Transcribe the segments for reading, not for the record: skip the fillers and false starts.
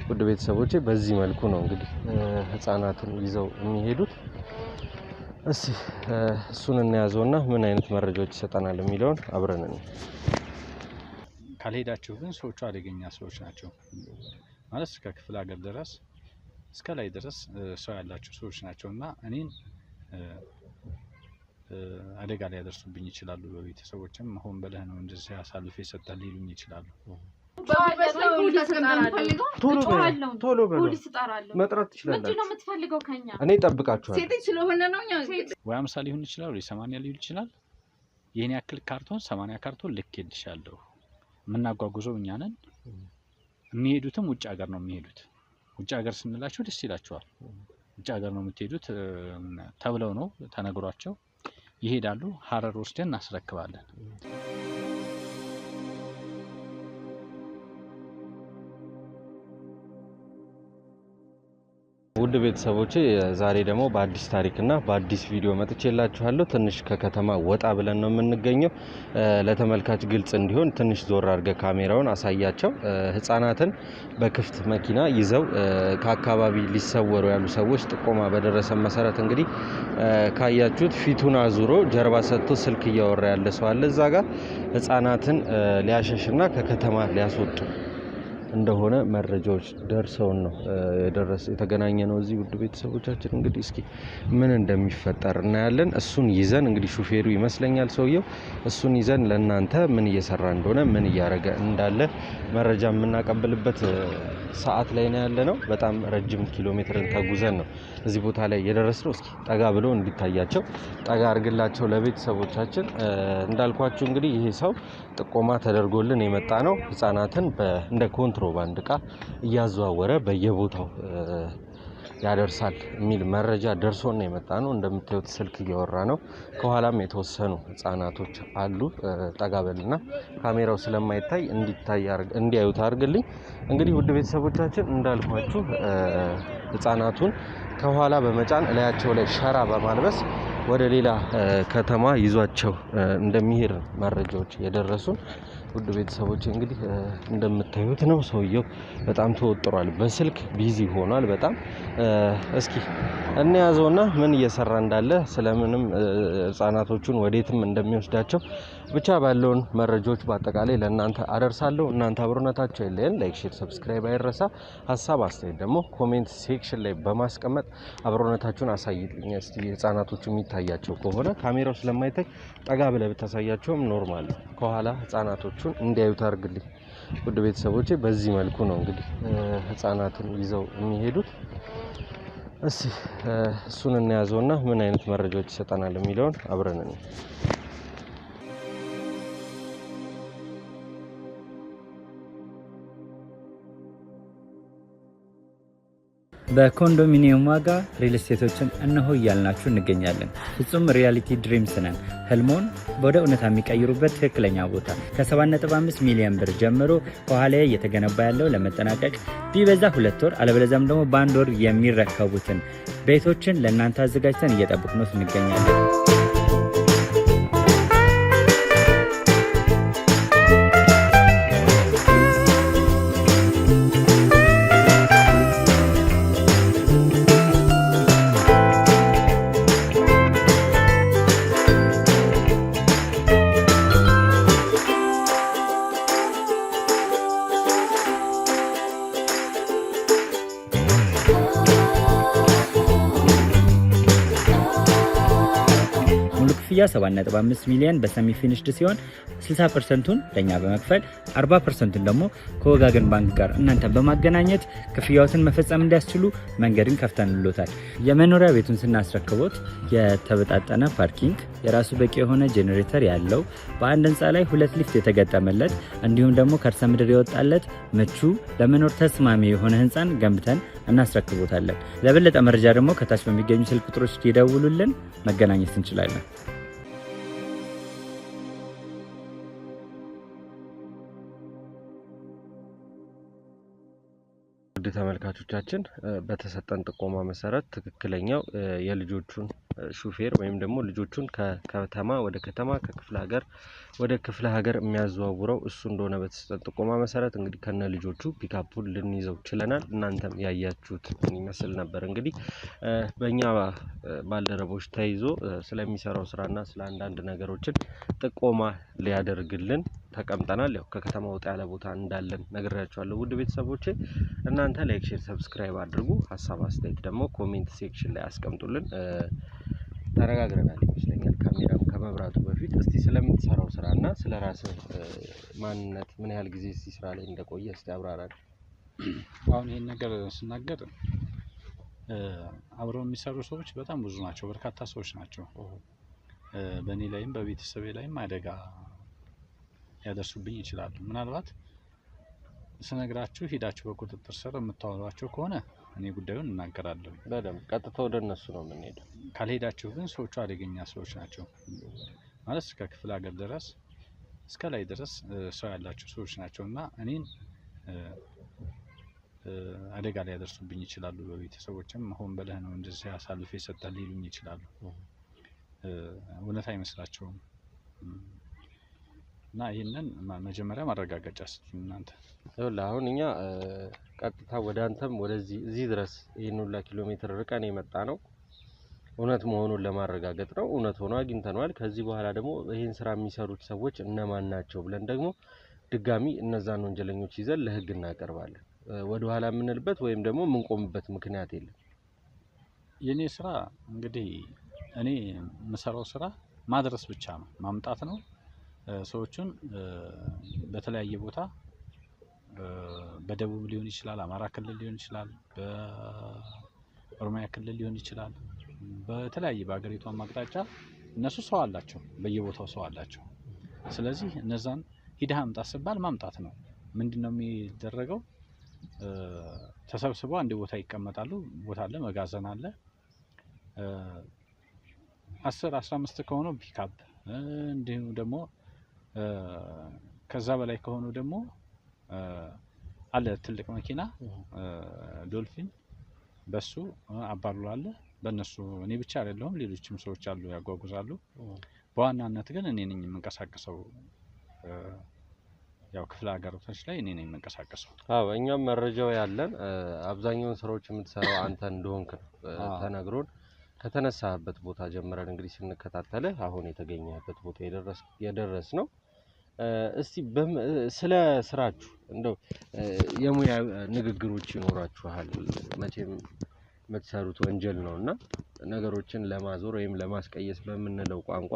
ውድ ቤተሰቦቼ በዚህ መልኩ ነው እንግዲህ ህፃናትን ይዘው የሚሄዱት። እስቲ እሱን እናያዘውና ምን አይነት መረጃዎች ይሰጣናል የሚለውን አብረን ነው። ካልሄዳችሁ ግን ሰዎቹ አደገኛ ሰዎች ናቸው ማለት እስከ ክፍለ ሀገር ድረስ እስከ ላይ ድረስ ሰው ያላቸው ሰዎች ናቸውና እኔን አደጋ ላይ ያደርሱብኝ ይችላሉ። በቤተሰቦችም አሁን በለህ ነው እንደዚህ አሳልፈ ይሰጣል ሊሉኝ ይችላሉ። ቶሎ ፖሊስ ተጣራለሁ መጥራት ትችላላችሁ። ምንድነው የምትፈልገው ከኛ? እኔ እጠብቃችኋለሁ። ሴት ስለሆነ ነው ወይ 50 ሊሆን ይችላል ወይ 80 ሊሆን ይችላል። የኔ ያክል ካርቶን 80 ካርቶን ልኬልሻለሁ። የምናጓጉዘው እኛ ነን። የሚሄዱትም ውጭ ሀገር ነው የሚሄዱት። ውጭ ሀገር ስንላችሁ ደስ ይላችኋል። ውጭ ሀገር ነው የምትሄዱት ተብለው ነው ተነግሯቸው ይሄዳሉ። ሀረር ወስደን እናስረክባለን። ውድ ቤተሰቦቼ ዛሬ ደግሞ በአዲስ ታሪክና በአዲስ ቪዲዮ መጥቼላችኋለሁ። ትንሽ ከከተማ ወጣ ብለን ነው የምንገኘው። ለተመልካች ግልጽ እንዲሆን ትንሽ ዞር አድርገ ካሜራውን አሳያቸው። ህፃናትን በክፍት መኪና ይዘው ከአካባቢ ሊሰወሩ ያሉ ሰዎች ጥቆማ በደረሰ መሰረት እንግዲህ ካያችሁት ፊቱን አዙሮ ጀርባ ሰጥቶ ስልክ እያወራ ያለ ሰው አለ። እዛ ጋር ህፃናትን ሊያሸሽና ከከተማ ሊያስወጡ እንደሆነ መረጃዎች ደርሰውን ነው የተገናኘ ነው እዚህ። ውድ ቤተሰቦቻችን እንግዲህ እስኪ ምን እንደሚፈጠር እናያለን። እሱን ይዘን እንግዲህ ሹፌሩ ይመስለኛል ሰውየው፣ እሱን ይዘን ለእናንተ ምን እየሰራ እንደሆነ ምን እያደረገ እንዳለ መረጃ የምናቀብልበት ሰዓት ላይ ነው ያለ ነው። በጣም ረጅም ኪሎ ሜትርን ተጉዘን ነው እዚህ ቦታ ላይ የደረስነው። እስኪ ጠጋ ብለው እንዲታያቸው ጠጋ አድርግላቸው ለቤተሰቦቻችን። እንዳልኳችሁ እንግዲህ ይሄ ሰው ጥቆማ ተደርጎልን የመጣ ነው። ህፃናትን እንደ ኮንትሮባንድ እቃ እያዘዋወረ በየቦታው ያደርሳል የሚል መረጃ ደርሶን የመጣ ነው። እንደምታዩት ስልክ እያወራ ነው። ከኋላም የተወሰኑ ህፃናቶች አሉ። ጠጋበልና ካሜራው ስለማይታይ እንዲያዩት አድርግልኝ። እንግዲህ ውድ ቤተሰቦቻችን እንዳልኳችሁ ህፃናቱን ከኋላ በመጫን እላያቸው ላይ ሸራ በማልበስ ወደ ሌላ ከተማ ይዟቸው እንደሚሄድ መረጃዎች የደረሱን። ውድ ቤተሰቦች እንግዲህ እንደምታዩት ነው። ሰውየው በጣም ተወጥሯል፣ በስልክ ቢዚ ሆኗል በጣም። እስኪ እንያዘውና ምን እየሰራ እንዳለ ስለምንም ህፃናቶቹን ወዴትም እንደሚወስዳቸው ብቻ ባለውን መረጃዎች በአጠቃላይ ለእናንተ አደርሳለሁ። እናንተ አብሮነታችሁ አይለየን። ላይክ፣ ሼር፣ ሰብስክራይብ አይረሳ። ሀሳብ አስተያየት ደግሞ ኮሜንት ሴክሽን ላይ በማስቀመጥ አብሮነታችሁን አሳይልኝ። እስቲ ህፃናቶቹ የሚታያቸው ከሆነ ካሜራው ስለማይታይ ጠጋ ብለህ ብታሳያቸውም ኖርማል ነው። ከኋላ ህፃናቶቹን እንዲያዩት አድርግልኝ። ውድ ቤተሰቦቼ በዚህ መልኩ ነው እንግዲህ ህፃናትን ይዘው የሚሄዱት። እስቲ እሱን እናያዘውና ምን አይነት መረጃዎች ይሰጣናል የሚለውን አብረን ነው። በኮንዶሚኒየም ዋጋ ሪል ስቴቶችን እነሆ እያልናችሁ እንገኛለን። ፍጹም ሪያሊቲ ድሪምስ ነን። ህልሞን ወደ እውነታ የሚቀይሩበት ትክክለኛ ቦታ ከ7.5 ሚሊዮን ብር ጀምሮ ከኋላ እየተገነባ ያለው ለመጠናቀቅ ቢበዛ 2 ወር አለበለዚያም ደግሞ በአንድ ወር የሚረከቡትን ቤቶችን ለእናንተ አዘጋጅተን እየጠበቅነው እንገኛለን። ክፍያ 7.5 ሚሊዮን በሰሚ ፊኒሽድ ሲሆን 60%ቱን ለኛ በመክፈል 40%ቱን ደግሞ ከወጋገን ባንክ ጋር እናንተን በማገናኘት ክፍያዎትን መፈጸም እንዲያስችሉ መንገድን ከፍተንልዎታል። የመኖሪያ ቤቱን ስናስረክቦት የተበጣጠነ ፓርኪንግ፣ የራሱ በቂ የሆነ ጄኔሬተር ያለው በአንድ ህንፃ ላይ 2 ሊፍት የተገጠመለት እንዲሁም ደግሞ ከርሰ ምድር የወጣለት ምቹ ለመኖር ተስማሚ የሆነ ህንፃን ገንብተን እናስረክቦታለን። ለበለጠ መረጃ ደግሞ ከታች በሚገኙ ስልክ ቁጥሮች ይደውሉልን፣ መገናኘት እንችላለን። ውድ ተመልካቾቻችን በተሰጠን ጥቆማ መሰረት ትክክለኛው የልጆቹን ሹፌር ወይም ደግሞ ልጆቹን ከከተማ ወደ ከተማ ከክፍለ ሀገር ወደ ክፍለ ሀገር የሚያዘዋውረው እሱ እንደሆነ በተሰጠን ጥቆማ መሰረት እንግዲህ ከነ ልጆቹ ፒካፑን ልንይዘው ችለናል። እናንተም ያያችሁት ይመስል ነበር። እንግዲህ በእኛ ባልደረቦች ተይዞ ስለሚሰራው ስራና ስለ አንዳንድ ነገሮችን ጥቆማ ሊያደርግልን ተቀምጠናል። ያው ከከተማ ወጣ ያለ ቦታ እንዳለን ነግሬያችኋለሁ። ውድ ቤተሰቦቼ እናንተ ላይክ፣ ሼር፣ ሰብስክራይብ አድርጉ። ሀሳብ አስተያየት ደግሞ ኮሜንት ሴክሽን ላይ አስቀምጡልን። ተነጋግረናል ይመስለኛል ካሜራም ከመብራቱ በፊት። እስቲ ስለምትሰራው ስራና ስለራስህ ማንነት ምን ያህል ጊዜ እዚህ ስራ ላይ እንደቆየ እስቲ አብራራል። አሁን ይሄን ነገር ስናገር አብረው የሚሰሩ ሰዎች በጣም ብዙ ናቸው፣ በርካታ ሰዎች ናቸው። በእኔ ላይም በቤተሰቤ ላይም አደጋ ያደርሱብኝ ይችላሉ። ምናልባት ስነግራችሁ ሄዳችሁ በቁጥጥር ስር የምታወሯቸው ከሆነ እኔ ጉዳዩን እናገራለሁ። በደንብ ቀጥታ ወደ እነሱ ነው የምንሄደው። ካልሄዳችሁ ግን ሰዎቹ አደገኛ ሰዎች ናቸው። ማለት እስከ ክፍለ ሀገር ድረስ እስከ ላይ ድረስ ሰው ያላቸው ሰዎች ናቸው እና እኔን አደጋ ላይ ያደርሱብኝ ይችላሉ። በቤተሰቦችም ሆን ብለህ ነው እንደዚህ አሳልፈ የሰጠህ ሊሉኝ ይችላሉ። እውነት አይመስላቸውም። እና ይሄንን መጀመሪያ ማረጋገጫ ስጡኝ እናንተ። ይኸውልህ አሁን እኛ ቀጥታ ወደ አንተም ወደዚህ እዚህ ድረስ ይሄን ሁላ ኪሎ ሜትር ርቀን የመጣ ነው እውነት መሆኑን ለማረጋገጥ ነው። እውነት ሆኖ አግኝተነዋል። ከዚህ በኋላ ደግሞ ይሄን ስራ የሚሰሩት ሰዎች እነማን ናቸው ብለን ደግሞ ድጋሚ እነዛን ወንጀለኞች ይዘን ለህግ እናቀርባለን። ወደ ኋላ የምንልበት ወይም ደግሞ የምንቆምበት ምክንያት የለም። የኔ ስራ እንግዲህ እኔ የምሰራው ስራ ማድረስ ብቻ ነው፣ ማምጣት ነው። ሰዎቹን በተለያየ ቦታ በደቡብ ሊሆን ይችላል፣ አማራ ክልል ሊሆን ይችላል፣ በኦሮሚያ ክልል ሊሆን ይችላል፣ በተለያየ በአገሪቷ አቅጣጫ እነሱ ሰው አላቸው፣ በየቦታው ሰው አላቸው። ስለዚህ እነዛን ሂደህ አምጣ ሲባል ማምጣት ነው። ምንድነው የሚደረገው? ተሰብስበው አንድ ቦታ ይቀመጣሉ። ቦታ አለ፣ መጋዘን አለ። 10 15 ከሆኑ ፒካፕ እንዲሁ ደግሞ ከዛ በላይ ከሆኑ ደግሞ አለ ትልቅ መኪና ዶልፊን፣ በሱ አባሉ አለ። በእነሱ እኔ ብቻ አይደለሁም፣ ሌሎችም ሰዎች አሉ ያጓጉዛሉ። በዋናነት ግን እኔ ነኝ የምንቀሳቀሰው። ያው ክፍለ ሀገሮች ላይ እኔ ነኝ የምንቀሳቀሰው። አዎ እኛም መረጃው ያለን አብዛኛውን ስራዎች የምትሰራው አንተ እንደሆንክ ተነግሮን ከተነሳበት ቦታ ጀምረን እንግዲህ ስንከታተልህ አሁን የተገኘበት ቦታ የደረስ ነው። እስቲ ስለ ስራችሁ እንደው የሙያ ንግግሮች ይኖራችኋል። መቼም የምትሰሩት ወንጀል ነውና ነገሮችን ለማዞር ወይም ለማስቀየስ በምንለው ቋንቋ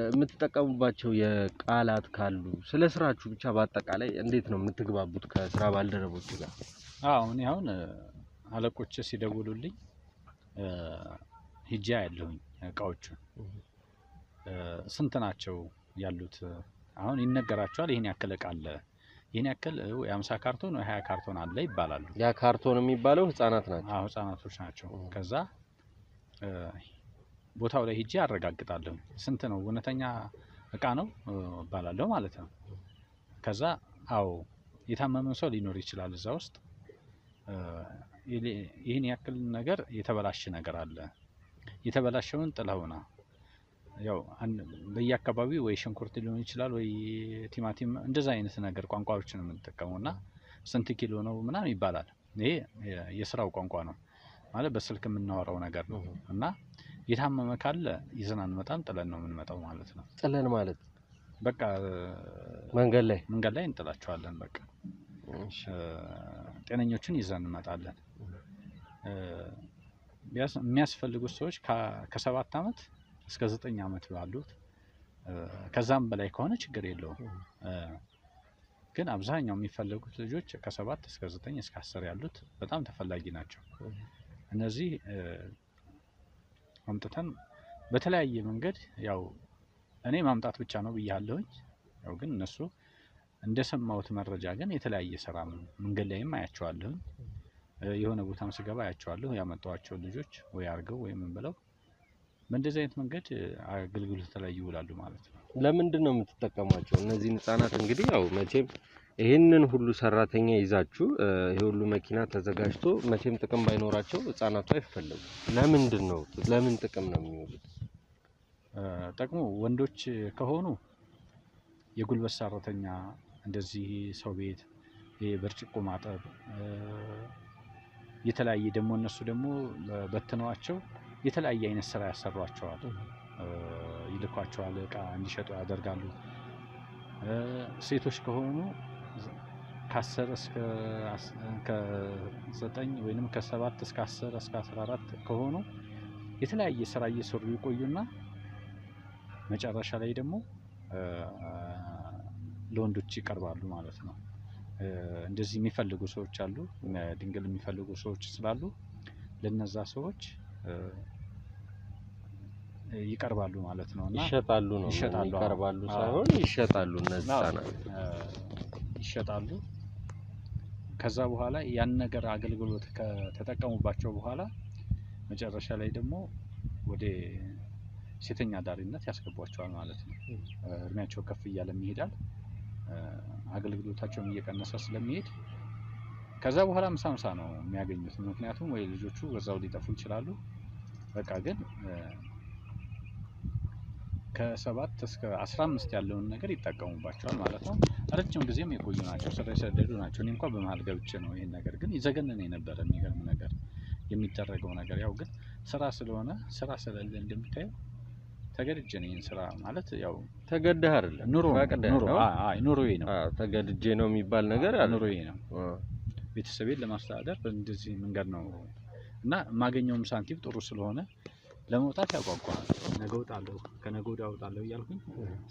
የምትጠቀሙባቸው የቃላት ካሉ ስለ ስራችሁ ብቻ በአጠቃላይ እንዴት ነው የምትግባቡት ከስራ ባልደረቦች ጋር? እኔ አሁን አለቆች ሲደውሉልኝ ሂጃ ያለሁኝ እቃዎቹን ስንት ናቸው ያሉት አሁን ይነገራቸዋል። ይሄን ያክል እቃ አለ፣ ይሄን ያክል የ50 ካርቶን ወይ 20 ካርቶን አለ ይባላሉ። ያ ካርቶን የሚባለው ህፃናት ናቸው። ህፃናቶች ናቸው። ከዛ ቦታው ላይ ሂጄ አረጋግጣለሁ። ስንት ነው እውነተኛ እቃ ነው ባላለው ማለት ነው። ከዛ የታመመ ሰው ሊኖር ይችላል እዛ ውስጥ። ይሄን ያክል ነገር የተበላሸ ነገር አለ፣ የተበላሸውን ጥለውና ያው በየአካባቢው ወይ ሽንኩርት ሊሆን ይችላል ወይ ቲማቲም፣ እንደዛ አይነት ነገር ቋንቋዎችን የምንጠቀመውና ስንት ኪሎ ነው ምናምን ይባላል። ይሄ የስራው ቋንቋ ነው ማለት በስልክ የምናወራው ነገር ነው። እና የታመመ ካለ ይዘን አንመጣም፣ ጥለን ነው የምንመጣው ማለት ነው። ጥለን ማለት በቃ መንገድ ላይ እንጥላቸዋለን። በቃ ጤነኞችን ይዘን እንመጣለን። የሚያስፈልጉት ሰዎች ከ7 አመት እስከ 9 አመት ባሉት፣ ከዛም በላይ ከሆነ ችግር የለውም። ግን አብዛኛው የሚፈልጉት ልጆች ከ7 እስከ 9 እስከ 10 ያሉት በጣም ተፈላጊ ናቸው። እነዚህ አምጥተን በተለያየ መንገድ ያው እኔ ማምጣት ብቻ ነው ብያለሁኝ። ያው ግን እነሱ እንደሰማሁት መረጃ ግን የተለያየ ስራ መንገድ ላይም አያቸዋለሁ፣ የሆነ ቦታም ስገባ አያቸዋለሁ። ያመጣዋቸው ልጆች ወይ አርገው ወይ ምን ብለው በእንደዚህ አይነት መንገድ አገልግሎት ላይ ይውላሉ ማለት ነው። ለምንድን ነው የምትጠቀሟቸው እነዚህ ህፃናት? እንግዲህ ያው መቼም ይሄንን ሁሉ ሰራተኛ ይዛችሁ ይሄ ሁሉ መኪና ተዘጋጅቶ መቼም ጥቅም ባይኖራቸው ህፃናቱ አይፈልጉም። ለምን ጥቅም ነው የሚውሉት? ጥቅሙ ወንዶች ከሆኑ የጉልበት ሰራተኛ እንደዚህ ሰው ቤት ብርጭቆ ማጠብ የተለያየ ደግሞ እነሱ ደግሞ በትነዋቸው የተለያየ አይነት ስራ ያሰሯቸዋል፣ ይልኳቸዋል፣ እቃ እንዲሸጡ ያደርጋሉ። ሴቶች ከሆኑ ከ10 እስከ 9 ወይንም ከ7 እስከ 10 እስከ 14 ከሆኑ የተለያየ ስራ እየሰሩ ይቆዩና መጨረሻ ላይ ደግሞ ለወንዶች ይቀርባሉ ማለት ነው። እንደዚህ የሚፈልጉ ሰዎች አሉ፣ ድንግል የሚፈልጉ ሰዎች ስላሉ ለነዛ ሰዎች ይቀርባሉ ማለት ነው። እና ይሸጣሉ ነው ይቀርባሉ ሳይሆን ይሸጣሉ። እነዚህ ይሸጣሉ። ከዛ በኋላ ያን ነገር አገልግሎት ከተጠቀሙባቸው በኋላ መጨረሻ ላይ ደግሞ ወደ ሴተኛ ዳሪነት ያስገቧቸዋል ማለት ነው። እድሜያቸው ከፍ እያለ ይሄዳል፣ አገልግሎታቸውን እየቀነሰ ስለሚሄድ ከዛ በኋላ ምሳ ነው የሚያገኙት። ምክንያቱም ወይ ልጆቹ በዛው ሊጠፉ ይችላሉ። በቃ ግን ከ7 እስከ 15 ያለውን ነገር ይጠቀሙባቸዋል ማለት ነው። ረጅም ጊዜም የቆዩ ናቸው፣ ስራ የሰደዱ ናቸው። እኔ እንኳን በመሀል ገብቼ ነው ይሄን ነገር ግን ይዘገነን የነበረ የሚገርም ነገር የሚደረገው ነገር። ያው ግን ስራ ስለሆነ ስራ ስለሌለ እንደምታየው ተገድጄ ነው ይሄን ስራ ማለት ያው ተገደህ አይደለም ኑሮዬ ነው። ተገድጄ ነው የሚባል ነገር ያለ ኑሮዬ ነው። ቤተሰቤን ለማስተዳደር በእንደዚህ መንገድ ነው እና የማገኘውም ሳንቲም ጥሩ ስለሆነ ለመውጣት ያጓጓል። ነገ እወጣለሁ ከነገ ወዲያ እወጣለሁ እያልኩኝ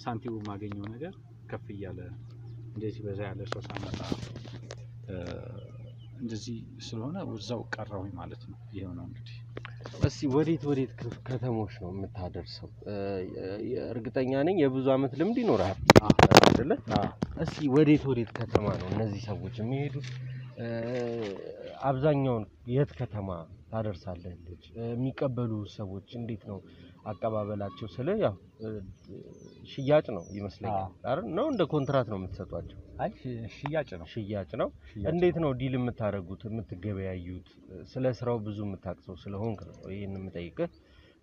ሳንቲሙ የማገኘው ነገር ከፍ እያለ እንደዚህ በዛ ያለ ሰው ሳመጣ እንደዚህ ስለሆነ እዛው ቀረሁኝ ማለት ነው። ይሄው ነው እንግዲህ። እስቲ ወዴት ከተሞች ነው የምታደርሰው? እርግጠኛ ነኝ የብዙ አመት ልምድ ይኖራል አይደለ? እስቲ ወዴት ከተማ ነው እነዚህ ሰዎች የሚሄዱት? አብዛኛውን የት ከተማ ታደርሳለህ? ልጅ የሚቀበሉ ሰዎች እንዴት ነው አቀባበላቸው? ስለ ያው ሽያጭ ነው ይመስለኛል አይደል? ነው እንደ ኮንትራት ነው የምትሰጧቸው? አይ ሽያጭ ነው። እንዴት ነው ዲል የምታደርጉት የምትገበያዩት? ስለ ስራው ብዙ የምታውቀው ስለሆንክ ነው ይሄን የምጠይቅህ።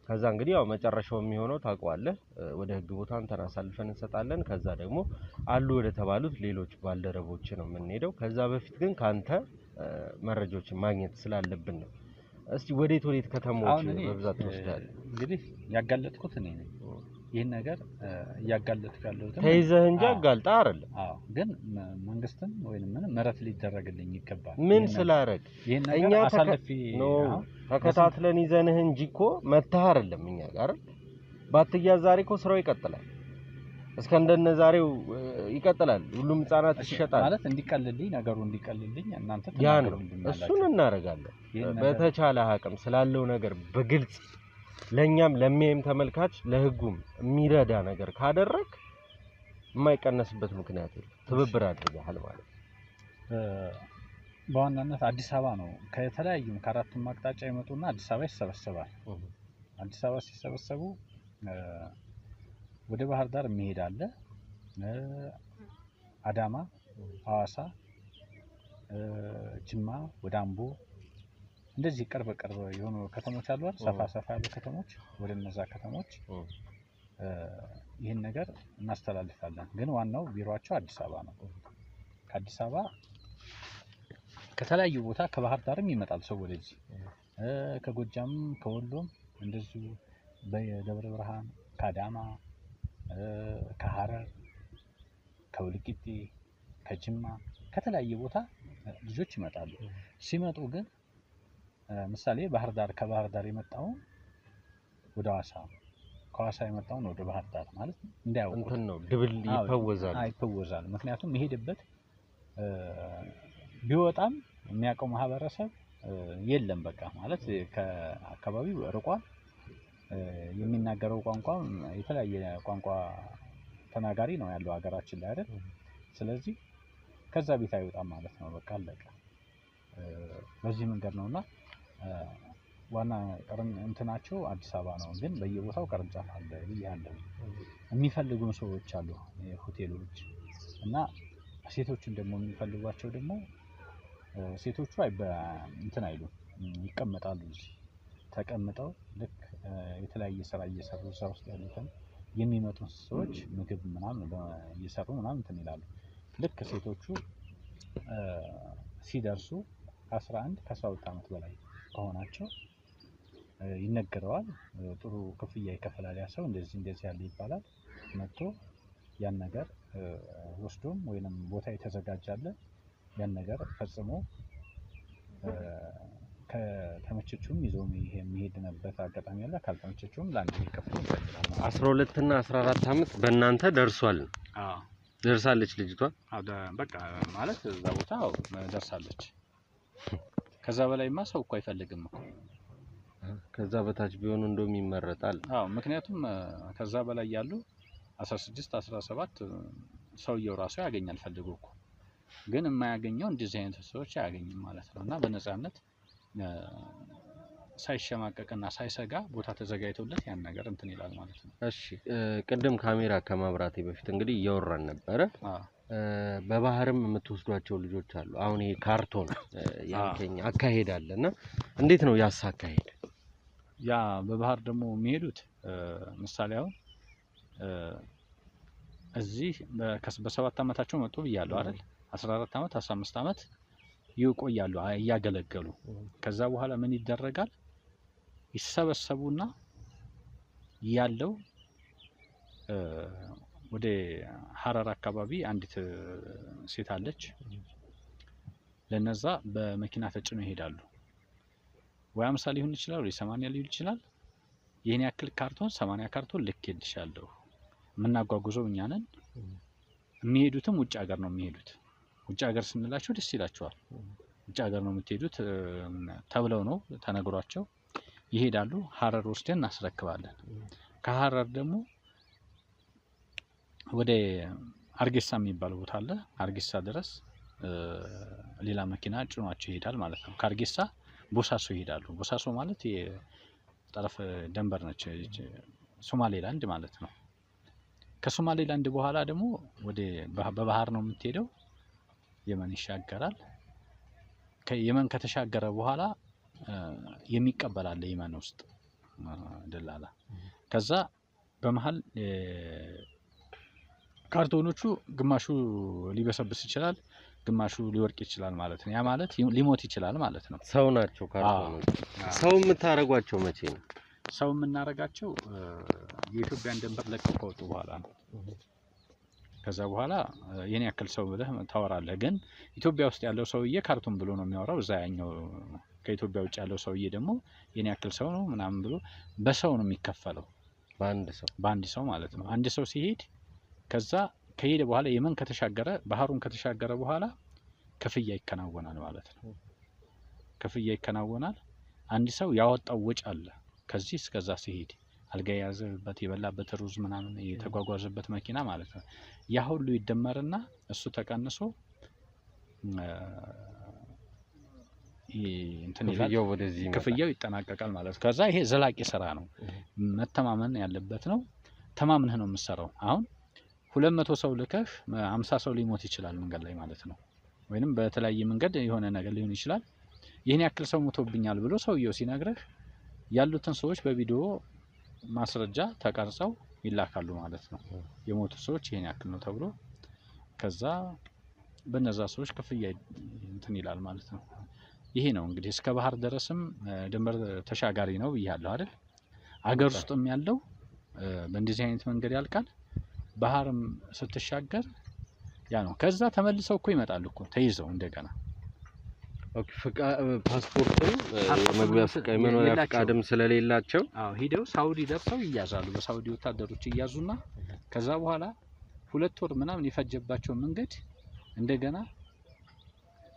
ከዛ እንግዲህ ያው መጨረሻው የሚሆነው ታውቀዋለህ፣ ወደ ህግ ቦታ አንተን አሳልፈን እንሰጣለን። ከዛ ደግሞ አሉ ወደ ተባሉት ሌሎች ባልደረቦች ነው የምንሄደው። ከዛ በፊት ግን ካንተ መረጃዎችን ማግኘት ስላለብን ነው። እስቲ ወዴት ከተሞች በብዛት ትወስዳለህ? እንግዲህ ያጋለጥኩት እኔ ነኝ። ይሄን ነገር ያጋለጥኩ ያለሁት ተይዘህ እንጂ አጋልጣ አይደለም። ግን መንግስትም ወይንም ምረት ሊደረግልኝ ይገባል። ምን ስላረግ ይሄን ነገር አሳልፊ ነው ተከታትለን ይዘንህ እንጂ እኮ መተህ አይደለም እኛ ጋር ባትያዝ ዛሬ እኮ ስራው ይቀጥላል። እስከ እንደነ ዛሬው ይቀጥላል። ሁሉም ህፃናት ይሸጣል ማለት እንዲቀልልኝ ነገሩ እንዲቀልልኝ እናንተ ተናገሩልኝ። እሱን እናደርጋለን በተቻለ አቅም ስላለው ነገር በግልጽ ለኛም ለሚያይም ተመልካች ለህጉም የሚረዳ ነገር ካደረክ የማይቀነስበት ምክንያት የለም። ትብብር አድርገሃል ማለት በዋናነት አዲስ አበባ ነው። ከተለያዩም ከአራቱም አቅጣጫ ይመጡና አዲስ አበባ ይሰበሰባል። አዲስ አበባ ሲሰበሰቡ ወደ ባህር ዳር የሚሄድ አለ፣ አዳማ፣ ሐዋሳ፣ ጅማ፣ ወደ አምቦ እንደዚህ ቅርብ የሆኑ ከተሞች አሉ አይደል? ሰፋ ያሉ ከተሞች ወደ እነዛ ከተሞች ይህን ነገር እናስተላልፋለን። ግን ዋናው ቢሮአቸው አዲስ አበባ ነው። ከአዲስ አበባ ከተለያዩ ቦታ ከባህር ዳርም ይመጣል ሰው ወደዚህ፣ ከጎጃም ከወሎም እንደዚሁ በደብረ ብርሃን ከአዳማ ከሐረር ከወልቂጤ ከጅማ ከተለያየ ቦታ ልጆች ይመጣሉ። ሲመጡ ግን ምሳሌ ከባህር ዳር የመጣው ወደ ሐዋሳ፣ ከሐዋሳ የመጣው ወደ ባህር ዳር ማለት እንዳያውቁት ነው። ድብል ይፈወዛል። ምክንያቱም የሚሄድበት ቢወጣም የሚያውቀው ማህበረሰብ የለም። በቃ ማለት ከአካባቢው ርቋል። የሚናገረው ቋንቋ የተለያየ ቋንቋ ተናጋሪ ነው ያለው ሀገራችን ላይ አይደል? ስለዚህ ከዛ ቤት አይወጣም ማለት ነው። በቃ አለቀ። በዚህ መንገድ ነውና ዋና እንትናቸው አዲስ አበባ ነው። ግን በየቦታው ቅርንጫፍ አለ ብያለሁ። የሚፈልጉን ሰዎች አሉ ሆቴሎች እና ሴቶችን ደግሞ የሚፈልጓቸው ደግሞ ሴቶቹ እንትን አይሉም፣ ይቀመጣሉ። እዚህ ተቀምጠው ልክ የተለያየ ስራ እየሰሩ እዛ ውስጥ ያሉትን የሚመጡ ሰዎች ምግብ ምናምን እየሰሩ ምናምን እንትን ይላሉ። ልክ ሴቶቹ ሲደርሱ ከ11 ከ12 ዓመት በላይ ከሆናቸው ይነገረዋል። ጥሩ ክፍያ ይከፈላል። ያ ሰው እንደዚህ ያለ ይባላል። መጥቶ ያን ነገር ወስዶም ወይንም ቦታ የተዘጋጃለ ያን ነገር ፈጽሞ ከተመቸቹም ይዞ የሚሄድበት አጋጣሚ አለ። ካልተመቸቹም ለአንድ ይከፈል ይችላል። 12 እና 14 ዓመት በእናንተ ደርሷል? አዎ ደርሳለች ልጅቷ። በቃ ማለት እዛ ቦታ ደርሳለች። ከዛ በላይማ ሰው እኮ አይፈልግም እኮ። ከዛ በታች ቢሆኑ እንደውም ይመረጣል። አዎ ምክንያቱም ከዛ በላይ ያሉ 16 17 ሰውየው ራሱ ያገኛል ፈልጎ እኮ። ግን የማያገኘው እንደዚህ አይነት ሰዎች አያገኝም ማለት ነው። እና በነፃነት ሳይሸማቀቅና ሳይሰጋ ቦታ ተዘጋጅቶለት ያን ነገር እንትን ይላል ማለት ነው። እሺ ቅድም ካሜራ ከማብራቴ በፊት እንግዲህ እያወራን ነበረ። በባህርም የምትወስዷቸው ልጆች አሉ። አሁን ይሄ ካርቶን ያንከኝ አካሄድ አለና እንዴት ነው ያሳካሄድ? ያ በባህር ደግሞ የሚሄዱት ምሳሌ አሁን እዚህ በ7 ዓመታቸው መጡ ብያለሁ አይደል? 14 ዓመት 15 ዓመት ይቆያሉ እያገለገሉ። ከዛ በኋላ ምን ይደረጋል? ይሰበሰቡና ያለው ወደ ሐረር አካባቢ አንዲት ሴት አለች። ለነዛ በመኪና ተጭነው ይሄዳሉ። ወይ 50 ሊሆን ይችላል ወይ 80 ሊሆን ይችላል። ይሄን ያክል ካርቶን 80 ካርቶን ልኬልሻለሁ። የምናጓጉዘው እኛ ነን። የሚሄዱትም ውጭ ሀገር ነው የሚሄዱት። ውጭ ሀገር ስንላቸው ደስ ይላቸዋል። ውጭ ሀገር ነው የምትሄዱት ተብለው ነው ተነግሯቸው ይሄዳሉ። ሐረር ወስደን እናስረክባለን። ከሐረር ደግሞ ወደ አርጌሳ የሚባል ቦታ አለ። አርጌሳ ድረስ ሌላ መኪና ጭኗቸው ይሄዳል ማለት ነው። ከአርጌሳ ቦሳሶ ይሄዳሉ። ቦሳሶ ማለት የጠረፍ ደንበር ነች፣ ሶማሌላንድ ማለት ነው። ከሶማሌላንድ በኋላ ደግሞ ወደ በባህር ነው የምትሄደው። የመን ይሻገራል። የመን ከተሻገረ በኋላ የሚቀበላል የመን ውስጥ ደላላ። ከዛ በመሃል ካርቶኖቹ ግማሹ ሊበሰብስ ይችላል፣ ግማሹ ሊወርቅ ይችላል ማለት ነው። ያ ማለት ሊሞት ይችላል ማለት ነው። ሰው ናቸው ካርቶኖቹ። ሰው የምታረጓቸው መቼ ነው? ሰው የምናረጋቸው የኢትዮጵያን ድንበር ለቀው ከወጡ በኋላ ነው። ከዛ በኋላ የኔ ያክል ሰው ብለህ ታወራለህ። ግን ኢትዮጵያ ውስጥ ያለው ሰውዬ ካርቶን ብሎ ነው የሚያወራው። እዛ ያኛው ከኢትዮጵያ ውጭ ያለው ሰውዬ ደግሞ የኔ ያክል ሰው ነው ምናምን ብሎ በሰው ነው የሚከፈለው። በአንድ ሰው ማለት ነው። አንድ ሰው ሲሄድ ከዛ ከሄደ በኋላ የመን ከተሻገረ ባህሩን ከተሻገረ በኋላ ክፍያ ይከናወናል ማለት ነው። ክፍያ ይከናወናል። አንድ ሰው ያወጣው ወጪ አለ ከዚህ እስከዛ ሲሄድ አልጋ የያዘበት የበላበት ሩዝ ምናምን የተጓጓዘበት መኪና ማለት ነው። ያ ሁሉ ይደመርና እሱ ተቀንሶ እንትን ይላል፣ ክፍያው ይጠናቀቃል ማለት ነው። ከዛ ይሄ ዘላቂ ስራ ነው፣ መተማመን ያለበት ነው። ተማምነህ ነው የምትሰራው። አሁን 200 ሰው ልከህ 50 ሰው ሊሞት ይችላል መንገድ ላይ ማለት ነው። ወይንም በተለያየ መንገድ የሆነ ነገር ሊሆን ይችላል። ይሄን ያክል ሰው ሞቶብኛል ብሎ ሰውየው ሲነግርህ ያሉትን ሰዎች በቪዲዮ ማስረጃ ተቀርጸው ይላካሉ ማለት ነው። የሞቱ ሰዎች ይሄን ያክል ነው ተብሎ ከዛ በነዛ ሰዎች ክፍያ እንትን ይላል ማለት ነው። ይሄ ነው እንግዲህ እስከ ባህር ድረስም ድንበር ተሻጋሪ ነው ብያለሁ አይደል? አገር ውስጥም ያለው በእንደዚህ አይነት መንገድ ያልቃል። ባህርም ስትሻገር ያ ነው። ከዛ ተመልሰው እኮ ይመጣሉ እኮ ተይዘው እንደገና። ኦኬ ፓስፖርትም የመግቢያ ፍቃድ የመኖሪያ ፍቃድም ስለሌላቸው ሂደው ሳውዲ ደርሰው ይያዛሉ። በሳውዲ ወታደሮች ይያዙና ከዛ በኋላ 2 ወር ምናምን የፈጀባቸው መንገድ እንደገና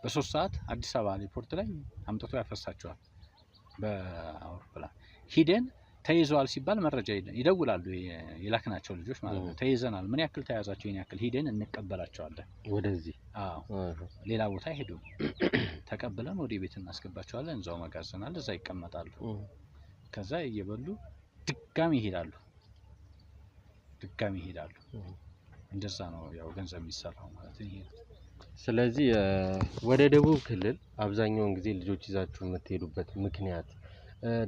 በ3 ሰዓት አዲስ አበባ ኤርፖርት ላይ አምጥቶ ያፈሳቸዋል በአውሮፕላን። ሂደን ተይዘዋል ሲባል መረጃ ይደውላሉ የላክናቸው ልጆች ማለት ነው። ተይዘናል፣ ምን ያክል ተያዛቸው፣ ይሄን ያክል ሂደን እንቀበላቸዋለን ወደዚህ። ሌላ ቦታ ሄዱ ተቀብለን ወደ ቤት እናስገባቸዋለን። እዛው መጋዘናል፣ እዛ ይቀመጣሉ። ከዛ እየበሉ ድጋሚ ይሄዳሉ። እንደዛ ነው ያው ገንዘብ የሚሰራው ማለት ነው። ስለዚህ ወደ ደቡብ ክልል አብዛኛውን ጊዜ ልጆች ይዛችሁ የምትሄዱበት ምክንያት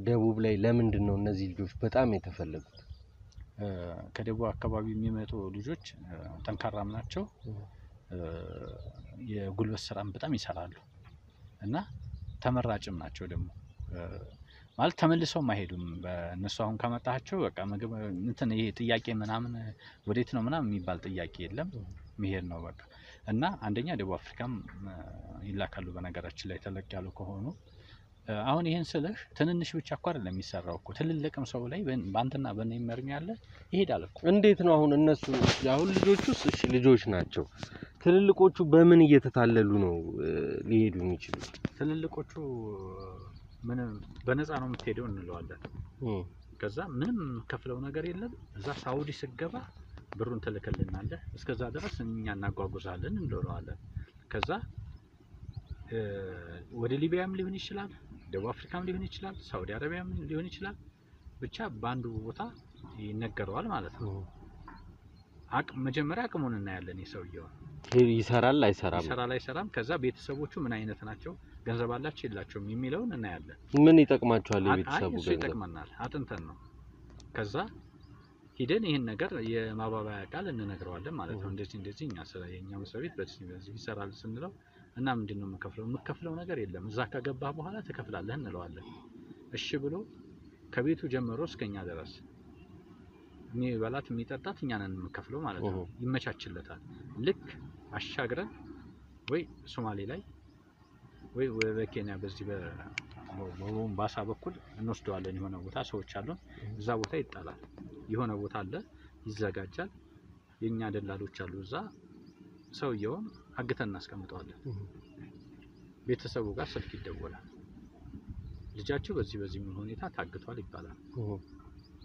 ደቡብ ላይ ለምንድን ነው እነዚህ ልጆች በጣም የተፈለጉት? ከደቡብ አካባቢ የሚመጡ ልጆች ጠንካራም ናቸው፣ የጉልበት ስራም በጣም ይሰራሉ እና ተመራጭም ናቸው። ደግሞ ማለት ተመልሰው አይሄዱም። በእነሱ አሁን ከመጣቸው በቃ ምግብ እንትን ይሄ ጥያቄ ምናምን ወዴት ነው ምናምን የሚባል ጥያቄ የለም፣ መሄድ ነው በቃ። እና አንደኛ ደቡብ አፍሪካም ይላካሉ። በነገራችን ላይ ተለቅ ያሉ ከሆኑ አሁን ይሄን ስልህ ትንንሽ ብቻ እኮ አይደለም የሚሰራው እኮ ትልልቅም ሰው ላይ ባንተና በእኔ መርኛ ያለ ይሄዳል እኮ። እንዴት ነው አሁን እነሱ ያሁን ልጆቹስ እሺ ልጆች ናቸው። ትልልቆቹ በምን እየተታለሉ ነው ሊሄዱ የሚችሉት? ትልልቆቹ ምን በነፃ ነው የምትሄደው እንለዋለን። ከዛ ምንም ከፍለው ነገር የለም። እዛ ሳውዲ ስገባ ብሩን ትልክልናለህ፣ እስከዛ ድረስ እኛ እናጓጉዛለን እንለዋለን። ከዛ ወደ ሊቢያም ሊሆን ይችላል፣ ደቡብ አፍሪካም ሊሆን ይችላል፣ ሳውዲ አረቢያም ሊሆን ይችላል። ብቻ በአንዱ ቦታ ይነገረዋል ማለት ነው። መጀመሪያ አቅሙን እናያለን። የሰውየው ይሰራል አይሰራም፣ ይሰራል አይሰራም፣ ከዛ ቤተሰቦቹ ምን አይነት ናቸው፣ ገንዘብ አላቸው የላቸውም የሚለውን እናያለን። ምን ይጠቅማቸዋል የቤተሰቡ ገንዘብ? ይጠቅመናል፣ አጥንተን ነው። ከዛ ሂደን ይሄን ነገር የማባባያ ቃል እንነግረዋለን ማለት ነው። እንደዚህ እኛ የኛ መስሪያ ቤት በዚህ ይሰራል ስንለው እና ምንድነው የምከፍለው ነገር የለም፣ እዛ ከገባህ በኋላ ትከፍላለህ እንለዋለን። እሺ ብሎ ከቤቱ ጀምሮ እስከኛ ድረስ የሚበላት የሚጠጣት እኛ ነን የምከፍለው ማለት ነው። ይመቻችለታል። ልክ አሻግረን ወይ ሶማሌ ላይ ወይ በኬንያ በዚህ በሞምባሳ በኩል እንወስደዋለን። የሆነ ቦታ ሰዎች አሉን፣ እዛ ቦታ ይጣላል። የሆነ ቦታ አለ ይዘጋጃል። የኛ ደላሎች አሉ እዛ። ሰውየውን አግተን እናስቀምጠዋለን። ቤተሰቡ ጋር ስልክ ይደወላል። ልጃቸው በዚህ ምን ሁኔታ ታግቷል ይባላል።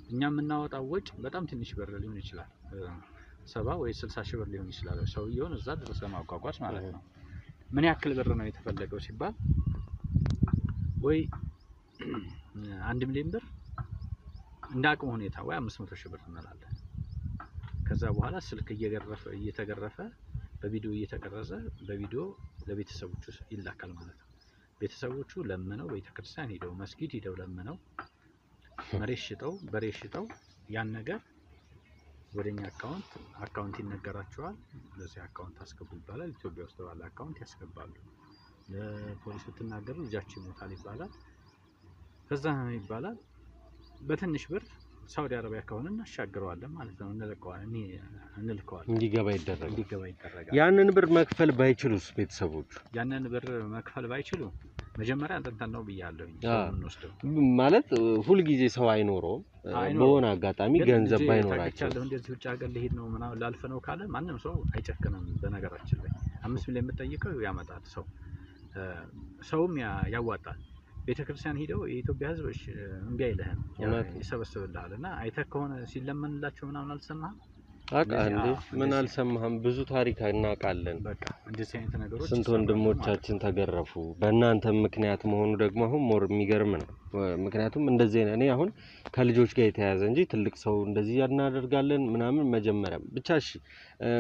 እኛ የምናወጣው ወጭ በጣም ትንሽ ብር ሊሆን ይችላል፣ 70 ወይ 60 ሺህ ብር ሊሆን ይችላል። ሰውየውን እዛ ድረስ ለማጓጓዝ ማለት ነው። ምን ያክል ብር ነው የተፈለገው ሲባል ወይ 1 ሚሊዮን ብር እንደ አቅሙ ሁኔታ ወይ 500 ሺህ ብር እንላለን። ከዛ በኋላ ስልክ እየተገረፈ በቪዲዮ እየተቀረጸ በቪዲዮ ለቤተሰቦቹ ይላካል ማለት ነው። ቤተሰቦቹ ለምነው ቤተክርስቲያን ሄደው መስጊድ ሄደው ለምነው መሬት ሽጠው በሬ ሽጠው ያን ነገር ወደኛ አካውንት ይነገራቸዋል። ለዚህ አካውንት አስገቡ ይባላል። ኢትዮጵያ ውስጥ ባለ አካውንት ያስገባሉ። ለፖሊስ ብትናገሩ ልጃችሁ ይሞታል ይባላል። ከዛ ነው ይባላል በትንሽ ብር ሳውዲ አረቢያ ከሆነ እናሻግረዋለን ማለት ነው። እንልከዋለን እንዲገባ ይደረጋል። ያንን ብር መክፈል ባይችሉስ ቤተሰቦቹ? ያንን ብር መክፈል ባይችሉ መጀመሪያ እንትን ነው ብያለሁ። ማለት ሁሉ ጊዜ ሰው አይኖረውም። በሆነ አጋጣሚ ገንዘብ ባይኖራቸው እንደዚህ ውጭ ሀገር ሊሄድ ነው ምናምን ላልፍ ነው ካለ ማንም ሰው አይጨክንም። በነገራችን ላይ 5 ሚሊዮን የምትጠይቀው ያመጣል ሰውም ያዋጣል። ቤተክርስቲያን ሄደው የኢትዮጵያ ሕዝብ እምቢ አይልህም፣ ይሰበስብልሃል። እና አይተህ ከሆነ ሲለመንላቸው ምናምን አልሰማህም? እንዴ ምን አልሰማህም? ብዙ ታሪክ እናውቃለን። በቃ እንደዚህ አይነት ነገሮች ስንት ወንድሞቻችን ተገረፉ በእናንተ ምክንያት መሆኑ ደግሞ አሁን ሞር የሚገርም ነው። ምክንያቱም እንደዚህ እኔ አሁን ከልጆች ጋር የተያያዘ እንጂ ትልቅ ሰው እንደዚህ እናደርጋለን ምናምን መጀመሪያ ብቻ። እሺ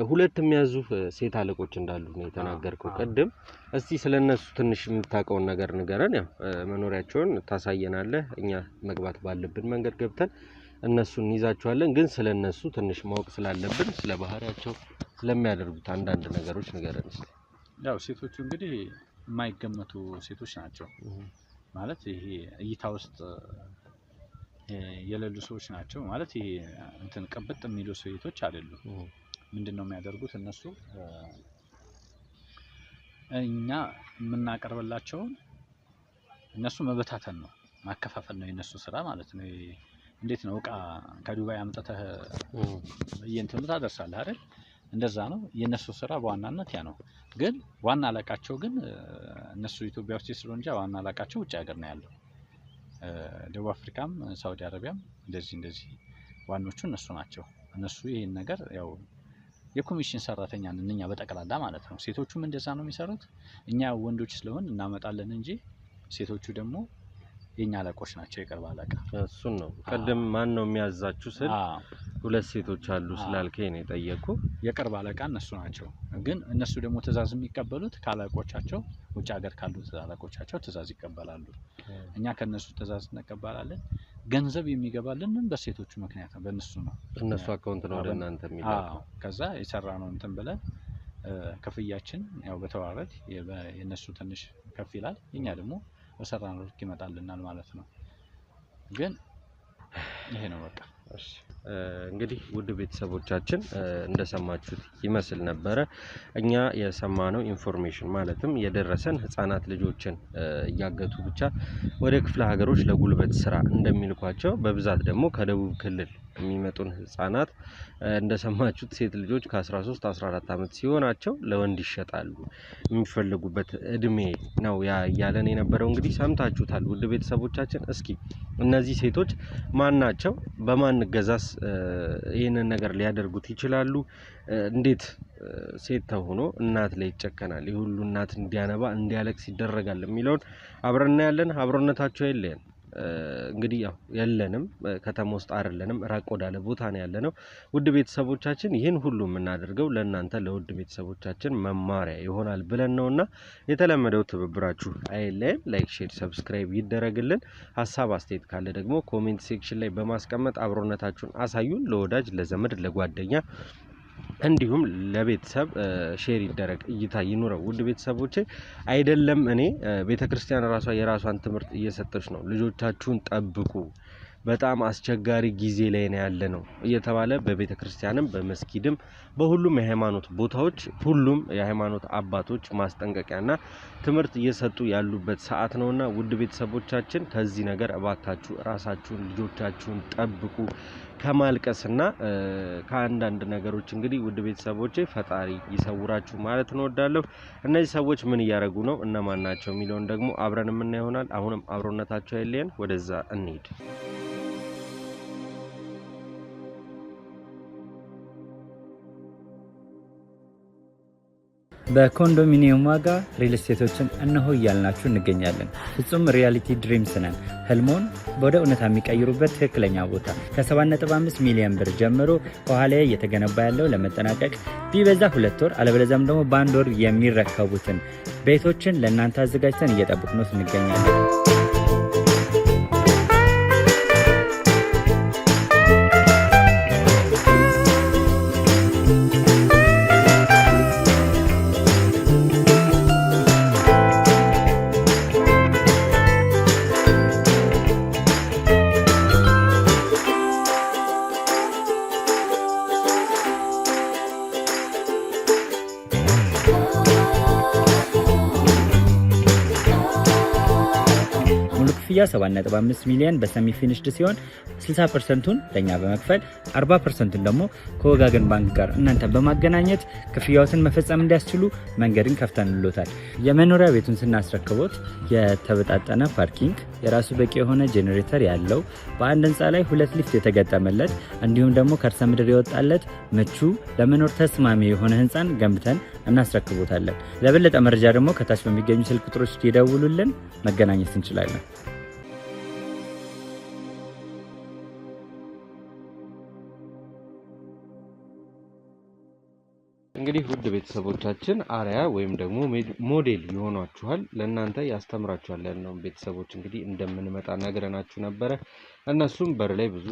ሁለት የሚያዙ ሴት አለቆች እንዳሉ ነው የተናገርከው ቅድም። እስቲ ስለነሱ ትንሽ የምታውቀውን ነገር ንገረን። ያው መኖሪያቸውን ታሳየናለህ፣ እኛ መግባት ባለብን መንገድ ገብተን እነሱን ይዛቸዋለን። ግን ስለነሱ ትንሽ ማወቅ ስላለብን ስለ ባህሪያቸው ስለሚያደርጉት አንዳንድ ነገሮች ንገረን እስቲ። ያው ሴቶቹ እንግዲህ የማይገመቱ ሴቶች ናቸው። ማለት ይሄ እይታ ውስጥ የሌሉ ሰዎች ናቸው። ማለት ይሄ እንትን ቅብጥ የሚሉ ሴቶች አይደሉም። ምንድነው የሚያደርጉት እነሱ እኛ የምናቀርብላቸውን እነሱ መበታተን ነው፣ ማከፋፈል ነው የነሱ ስራ ማለት ነው። እንዴት ነው እቃ ከዱባይ አምጥተህ በየእንትኑ ታደርሳለህ አይደል? እንደዛ ነው የነሱ ስራ በዋናነት ያ ነው። ግን ዋና አለቃቸው ግን እነሱ ኢትዮጵያ ውስጥ ይስሩ እንጂ ዋና አለቃቸው ውጭ ሀገር ነው ያለው። ደቡብ አፍሪካም ሳውዲ አረቢያም እንደዚህ ዋኖቹ እነሱ ናቸው። እነሱ ይሄን ነገር ያው የኮሚሽን ሰራተኛ ነን እኛ በጠቅላላ ማለት ነው። ሴቶቹም እንደዛ ነው የሚሰሩት። እኛ ወንዶች ስለሆን እናመጣለን እንጂ ሴቶቹ ደግሞ የኛ አለቆች ናቸው የቅርብ አለቃ እሱን ነው ቀደም ማን ነው የሚያዛችሁ ስል ሁለት ሴቶች አሉ ስላልከኝ ነው የጠየቁ የቅርብ አለቃ እነሱ ናቸው ግን እነሱ ደግሞ ትእዛዝ የሚቀበሉት ካለቆቻቸው ውጭ ሀገር ካሉት አለቆቻቸው ትእዛዝ ይቀበላሉ እኛ ከነሱ ትእዛዝ እንቀበላለን ገንዘብ የሚገባልን በሴቶቹ ምክንያት ነው በእነሱ ነው እነሱ አካውንት ነው ወደ እናንተ የሚላከው ከዛ የሰራነው እንትን ብለን ከፍያችን ያው በተዋረድ የነሱ ትንሽ ከፍ ይላል እኛ ደግሞ በሰራነው ልክ ይመጣልናል ማለት ነው ግን ይሄ ነው በቃ እሺ እንግዲህ ውድ ቤተሰቦቻችን እንደሰማችሁት ይመስል ነበር እኛ የሰማነው ኢንፎርሜሽን ማለትም የደረሰን ህፃናት ልጆችን ያገቱ ብቻ ወደ ክፍለ ሀገሮች ለጉልበት ስራ እንደሚልኳቸው በብዛት ደግሞ ከደቡብ ክልል የሚመጡን ህፃናት እንደሰማችሁት ሴት ልጆች ከ13 14 አመት ሲሆናቸው ለወንድ ይሸጣሉ የሚፈልጉበት እድሜ ነው ያያለን የነበረው እንግዲህ ሰምታችሁታል ውድ ቤተሰቦቻችን እስኪ እነዚህ ሴቶች ማን ናቸው በማን ገዛስ ይሄንን ነገር ሊያደርጉት ይችላሉ እንዴት ሴት ተሆኖ እናት ላይ ይጨከናል ይሁሉ እናት እንዲያነባ እንዲያለቅስ ይደረጋል የሚለውን አብረና ያለን አብሮነታቸው የለን እንግዲህ ያው የለንም ከተማ ውስጥ አይደለንም ራቅ ወዳለ ቦታ ነው ያለነው ውድ ቤተሰቦቻችን ይሄን ሁሉ የምናደርገው ለእናንተ ለውድ ቤተሰቦቻችን መማሪያ ይሆናል ብለን ነውና የተለመደው ትብብራችሁ አይለይም ላይክ ሼር ሰብስክራይብ ይደረግልን ሐሳብ አስተያየት ካለ ደግሞ ኮሜንት ሴክሽን ላይ በማስቀመጥ አብሮነታችሁን አሳዩን ለወዳጅ ለዘመድ ለጓደኛ እንዲሁም ለቤተሰብ ሼር ይደረግ እይታ ይኑረው ውድ ቤተሰቦቼ አይደለም እኔ ቤተክርስቲያን ራሷ የራሷን ትምህርት እየሰጠች ነው ልጆቻችሁን ጠብቁ በጣም አስቸጋሪ ጊዜ ላይ ነው ያለነው እየተባለ በቤተክርስቲያንም በመስጊድም በሁሉም የሃይማኖት ቦታዎች ሁሉም የሃይማኖት አባቶች ማስጠንቀቂያና ትምህርት እየሰጡ ያሉበት ሰዓት ነውና ውድ ቤተሰቦቻችን ከዚህ ነገር እባካችሁ ራሳችሁን ልጆቻችሁን ጠብቁ ከማልቀስና ከአንዳንድ ነገሮች እንግዲህ ውድ ቤተሰቦቼ ፈጣሪ ይሰውራችሁ ማለት ነው ወዳለሁ እነዚህ ሰዎች ምን ያያረጉ ነው እነማን ናቸው የሚለውን ደግሞ አብረን ምን ይሆናል አሁንም አብሮነታቸው አይለየን ወደዛ እንሂድ በኮንዶሚኒየም ዋጋ ሪል ስቴቶችን እነሆ እያልናችሁ እንገኛለን ፍጹም ሪያሊቲ ድሪምስ ነን ህልሞን ወደ እውነታ የሚቀይሩበት ትክክለኛ ቦታ ከ7.5 ሚሊዮን ብር ጀምሮ በኋላ እየተገነባ ያለው ለመጠናቀቅ ቢበዛ 2 ወር አለበለዚያም ደግሞ በአንድ ወር የሚረከቡትን ቤቶችን ለእናንተ አዘጋጅተን እየጠበቅነው እንገኛለን ክፍያ 7.5 ሚሊዮን በሰሚ ፊኒሽድ ሲሆን 60%ቱን ለኛ በመክፈል 40%ቱን ደግሞ ከወጋገን ባንክ ጋር እናንተ በማገናኘት ክፍያዎትን መፈጸም እንዲያስችሉ መንገድን ከፍተንልዎታል የመኖሪያ ቤቱን ስናስረክቦት የተበጣጠነ ፓርኪንግ የራሱ በቂ የሆነ ጄኔሬተር ያለው በአንድ ህንጻ ላይ 2 ሊፍት የተገጠመለት እንዲሁም ደግሞ ከርሰ ምድር የወጣለት ምቹ ለመኖር ተስማሚ የሆነ ህንጻን ገንብተን እናስረክቦታለን ለበለጠ መረጃ ደግሞ ከታች በሚገኙ ስልክ ቁጥሮች ይደውሉልን መገናኘት እንችላለን እንግዲህ ውድ ቤተሰቦቻችን አሪያ ወይም ደግሞ ሞዴል ይሆናችኋል ለእናንተ ያስተምራችኋል ያለው ቤተሰቦች እንግዲህ እንደምንመጣ ነገርናችሁ ነበር እነሱም በር ላይ ብዙ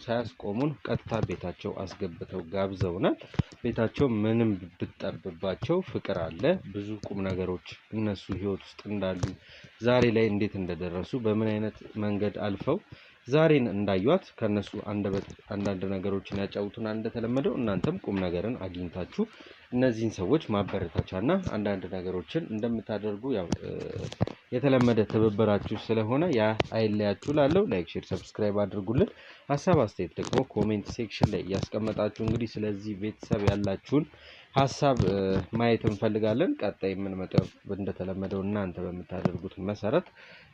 ሳያስቆሙን ቀጥታ ቤታቸው አስገብተው ጋብዘውናል ቤታቸው ምንም ብትጠብባቸው ፍቅር አለ ብዙ ቁም ነገሮች እነሱ ህይወት ውስጥ እንዳሉ ዛሬ ላይ እንዴት እንደደረሱ በምን አይነት መንገድ አልፈው ዛሬን እንዳዩት ከነሱ አንዳንድ ነገሮችን ያጫውቱና እንደተለመደው እናንተም ቁም ነገርን አግኝታችሁ እነዚህን ሰዎች ማበረታቻና አንዳንድ ነገሮችን እንደምታደርጉ ያው የተለመደ ትብብራችሁ ስለሆነ ያ አይለያችሁ ላለው ላይክ ሼር ሰብስክራይብ አድርጉልን ሐሳብ አስተያየት ደግሞ ኮሜንት ሴክሽን ላይ ያስቀመጣችሁ እንግዲህ ስለዚህ ቤተሰብ ያላችሁን ሐሳብ ማየት እንፈልጋለን ቀጣይ ምን መጣው እንደተለመደው እናንተ በመታደርጉት መሰረት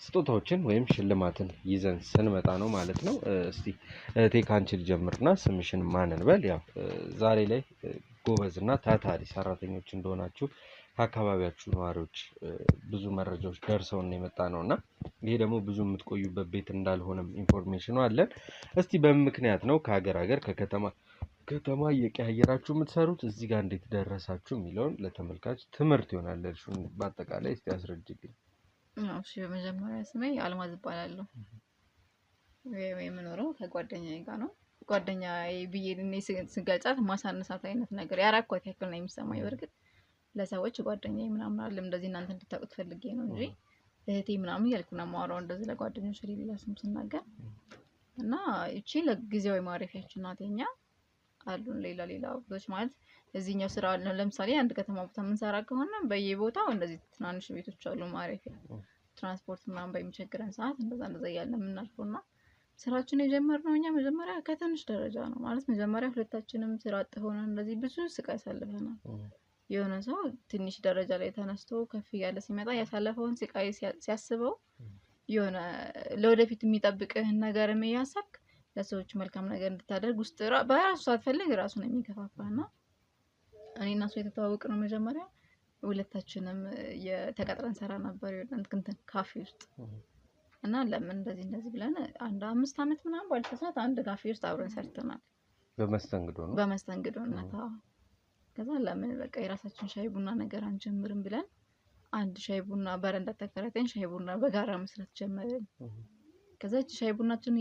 ስጦታዎችን ወይም ሽልማትን ይዘን ስንመጣ ነው ማለት ነው እስቲ ቴካንችል ጀምርና ስምሽን ማን እንበል ያው ዛሬ ላይ ጎበዝና ታታሪ ሰራተኞች እንደሆናችሁ ከአካባቢያችሁ ነዋሪዎች ብዙ መረጃዎች ደርሰውን የመጣ ነውና ይሄ ደግሞ ብዙ የምትቆዩበት ቤት እንዳልሆነም ኢንፎርሜሽኑ አለን። እስቲ በምን ምክንያት ነው ከሀገር ከተማ እየቀያየራችሁ የምትሰሩት? እዚህ ጋር እንዴት ደረሳችሁ የሚለውን ለተመልካች ትምህርት ይሆናል። እርሱን በአጠቃላይ እስቲ አስረጅልኝ። እሺ፣ በመጀመሪያ ስሜ አልማዝ እባላለሁ። የምኖረው ከጓደኛዬ ጋር ነው። ጓደኛዬ ብዬ እኔ ስገልጻት ማሳነሳት አይነት ነገር ያራኳት ያክል ነው የሚሰማኝ። በርግጥ ለሰዎች ጓደኛዬ ምናምን አለ እንደዚህ እናንተ እንድታውቁት ፈልጌ ነው እንጂ እህቴ ምናምን እያልኩ ነው የማወራው እንደዚህ ለጓደኞች ሌላ ስም ስናገር እና እቺ ለጊዜያዊ ማረፊያችን ናት። የኛ አሉን ሌላ ቦታዎች ማለት እዚህኛው ስራ ለምሳሌ አንድ ከተማ ቦታ የምንሰራ ከሆነ በየቦታው እንደዚህ ትናንሽ ቤቶች አሉ ማረፊያ፣ ትራንስፖርት ምናምን በሚቸግረን ሰዓት እንደዛ እያልን የምናልፈውና ስራችን የጀመርነው እኛ መጀመሪያ ከትንሽ ደረጃ ነው ማለት መጀመሪያ ሁለታችንም ስራ አጥ ሆነን እንደዚህ ብዙ ስቃይ አሳልፈናል። የሆነ ሰው ትንሽ ደረጃ ላይ ተነስቶ ከፍ እያለ ሲመጣ ያሳለፈውን ስቃይ ሲያስበው የሆነ ለወደፊት የሚጠብቅህን ነገር እያሰብክ ለሰዎች መልካም ነገር እንድታደርግ ውስጥ በራሱ ሳትፈልግ ራሱን የሚገፋፋና እኔ እና እሱ የተተዋወቅነው መጀመሪያ ሁለታችንም የተቀጥረን ሰራ ነበር እንትን ካፌ ውስጥ እና ለምን እንደዚህ ብለን አንድ 5 አመት ምናምን ባልተሳት አንድ ካፌ ውስጥ አብረን ሰርተናል። በመስተንግዶነት ከዛ ለምን በቃ የራሳችን ሻይ ቡና ነገር አንጀምርም ብለን አንድ ሻይ ቡና በረንዳ ተከራይተን ሻይ ቡና በጋራ መስራት ጀመርን። ከዛ ሻይ ቡናችንን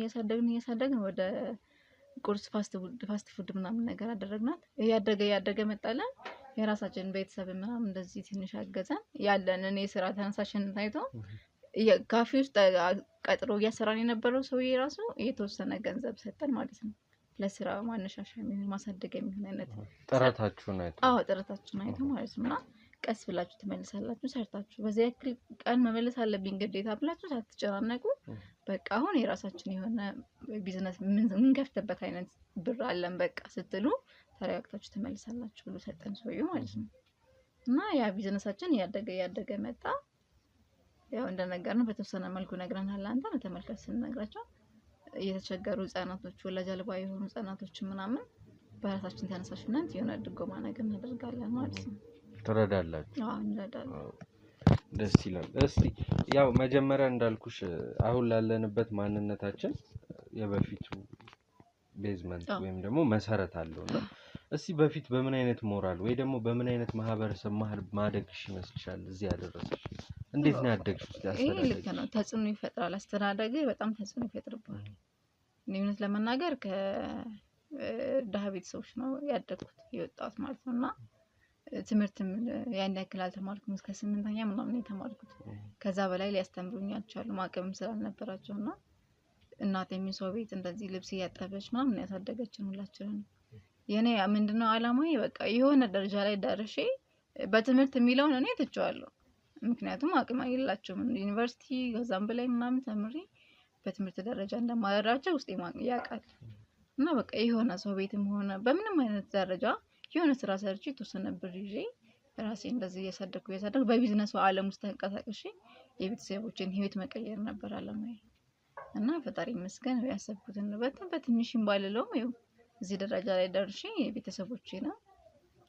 እያሳደግን ወደ ቁርስ ፋስት ፉድ ምናምን ነገር አደረግናት። እያደገ መጣለን። የራሳችን ቤተሰብ ምናምን እንደዚህ ትንሽ አገዘን። ያለንን የስራ ተነሳሽነት አይቶ ካፌ ውስጥ ቀጥሮ እያሰራን የነበረው ሰውዬ ራሱ የተወሰነ ገንዘብ ሰጠን ማለት ነው። ለስራ ማነሻሻ የሚሆን ማሳደግ የሚሆን አይነት ጥረታችሁን አይቶ ማለት ነው። እና ቀስ ብላችሁ ትመልሳላችሁ ሰርታችሁ በዚህ ያክል ቀን መመለስ አለብኝ ግዴታ ብላችሁ ሳትጨናነቁ በቃ አሁን የራሳችን የሆነ ቢዝነስ የምንከፍትበት አይነት ብር አለን በቃ ስትሉ ተረጋግታችሁ ትመልሳላችሁ ብሎ ሰጠን ሰውዬው ማለት ነው። እና ያ ቢዝነሳችን እያደገ መጣ። ያው እንደነገርነው በተወሰነ መልኩ ነግረናል። አንተ ለተመልካች ስንነግራቸው የተቸገሩ ህጻናቶች ወላጅ አልባ የሆኑ ህጻናቶች ምናምን በራሳችን ተነሳሽነት የሆነ ድጎማ ነገር እናደርጋለን ማለት ነው። ትረዳላችሁ? አዎ እንረዳለን። ደስ ይላል። እስቲ ያው መጀመሪያ እንዳልኩሽ አሁን ላለንበት ማንነታችን የበፊቱ ቤዝመንት ወይም ደግሞ መሰረት አለውና እስቲ በፊት በምን አይነት ሞራል ወይ ደግሞ በምን አይነት ማህበረሰብ ማደግሽ ይመስልሻል እዚህ ያደረሰሽ? እንዴት ነው ያደግሽ? ይሄ ልክ ነው፣ ተጽዕኖ ይፈጥራል። አስተዳደግ በጣም ተጽዕኖ ይፈጥርብሃል። እኔ እውነት ለመናገር ከድሀ ቤተሰቦች ነው ያደግኩት የወጣሁት ማለት ነው። እና ትምህርትም ያን ያክል አልተማርኩም። እስከ 8ኛ ምናምን የተማርኩት ከዛ በላይ ሊያስተምሩኝ አልቻሉም አቅምም ስላልነበራቸው እና እናቴም ሰው ቤት እንደዚህ ልብስ እያጠበች ምናምን ያሳደገችን ሁላችንን። የኔ ምንድነው አላማዬ በቃ የሆነ ደረጃ ላይ ደርሼ በትምህርት የሚለውን እኔ ትቼዋለሁ። ምክንያቱም አቅም የላቸውም ዩኒቨርሲቲ ከዛም በላይ ምናምን ተምሬ በትምህርት ደረጃ እንደማደራቸው ውስጤ ያውቃል። እና በቃ የሆነ ሰው ቤትም ሆነ በምንም አይነት ደረጃ የሆነ ስራ ሰርቼ የተወሰነ ብር ይዤ ራሴ እንደዚህ እያሳደግኩ በቢዝነሱ ዓለም ውስጥ ተንቀሳቅሼ የቤተሰቦችን ህይወት መቀየር ነበር አላማዬ። እና ፈጣሪ ይመስገን ያሰብኩትን በትንሽም ባልለውም ይኸው እዚህ ደረጃ ላይ ደርሼ ቤተሰቦቼና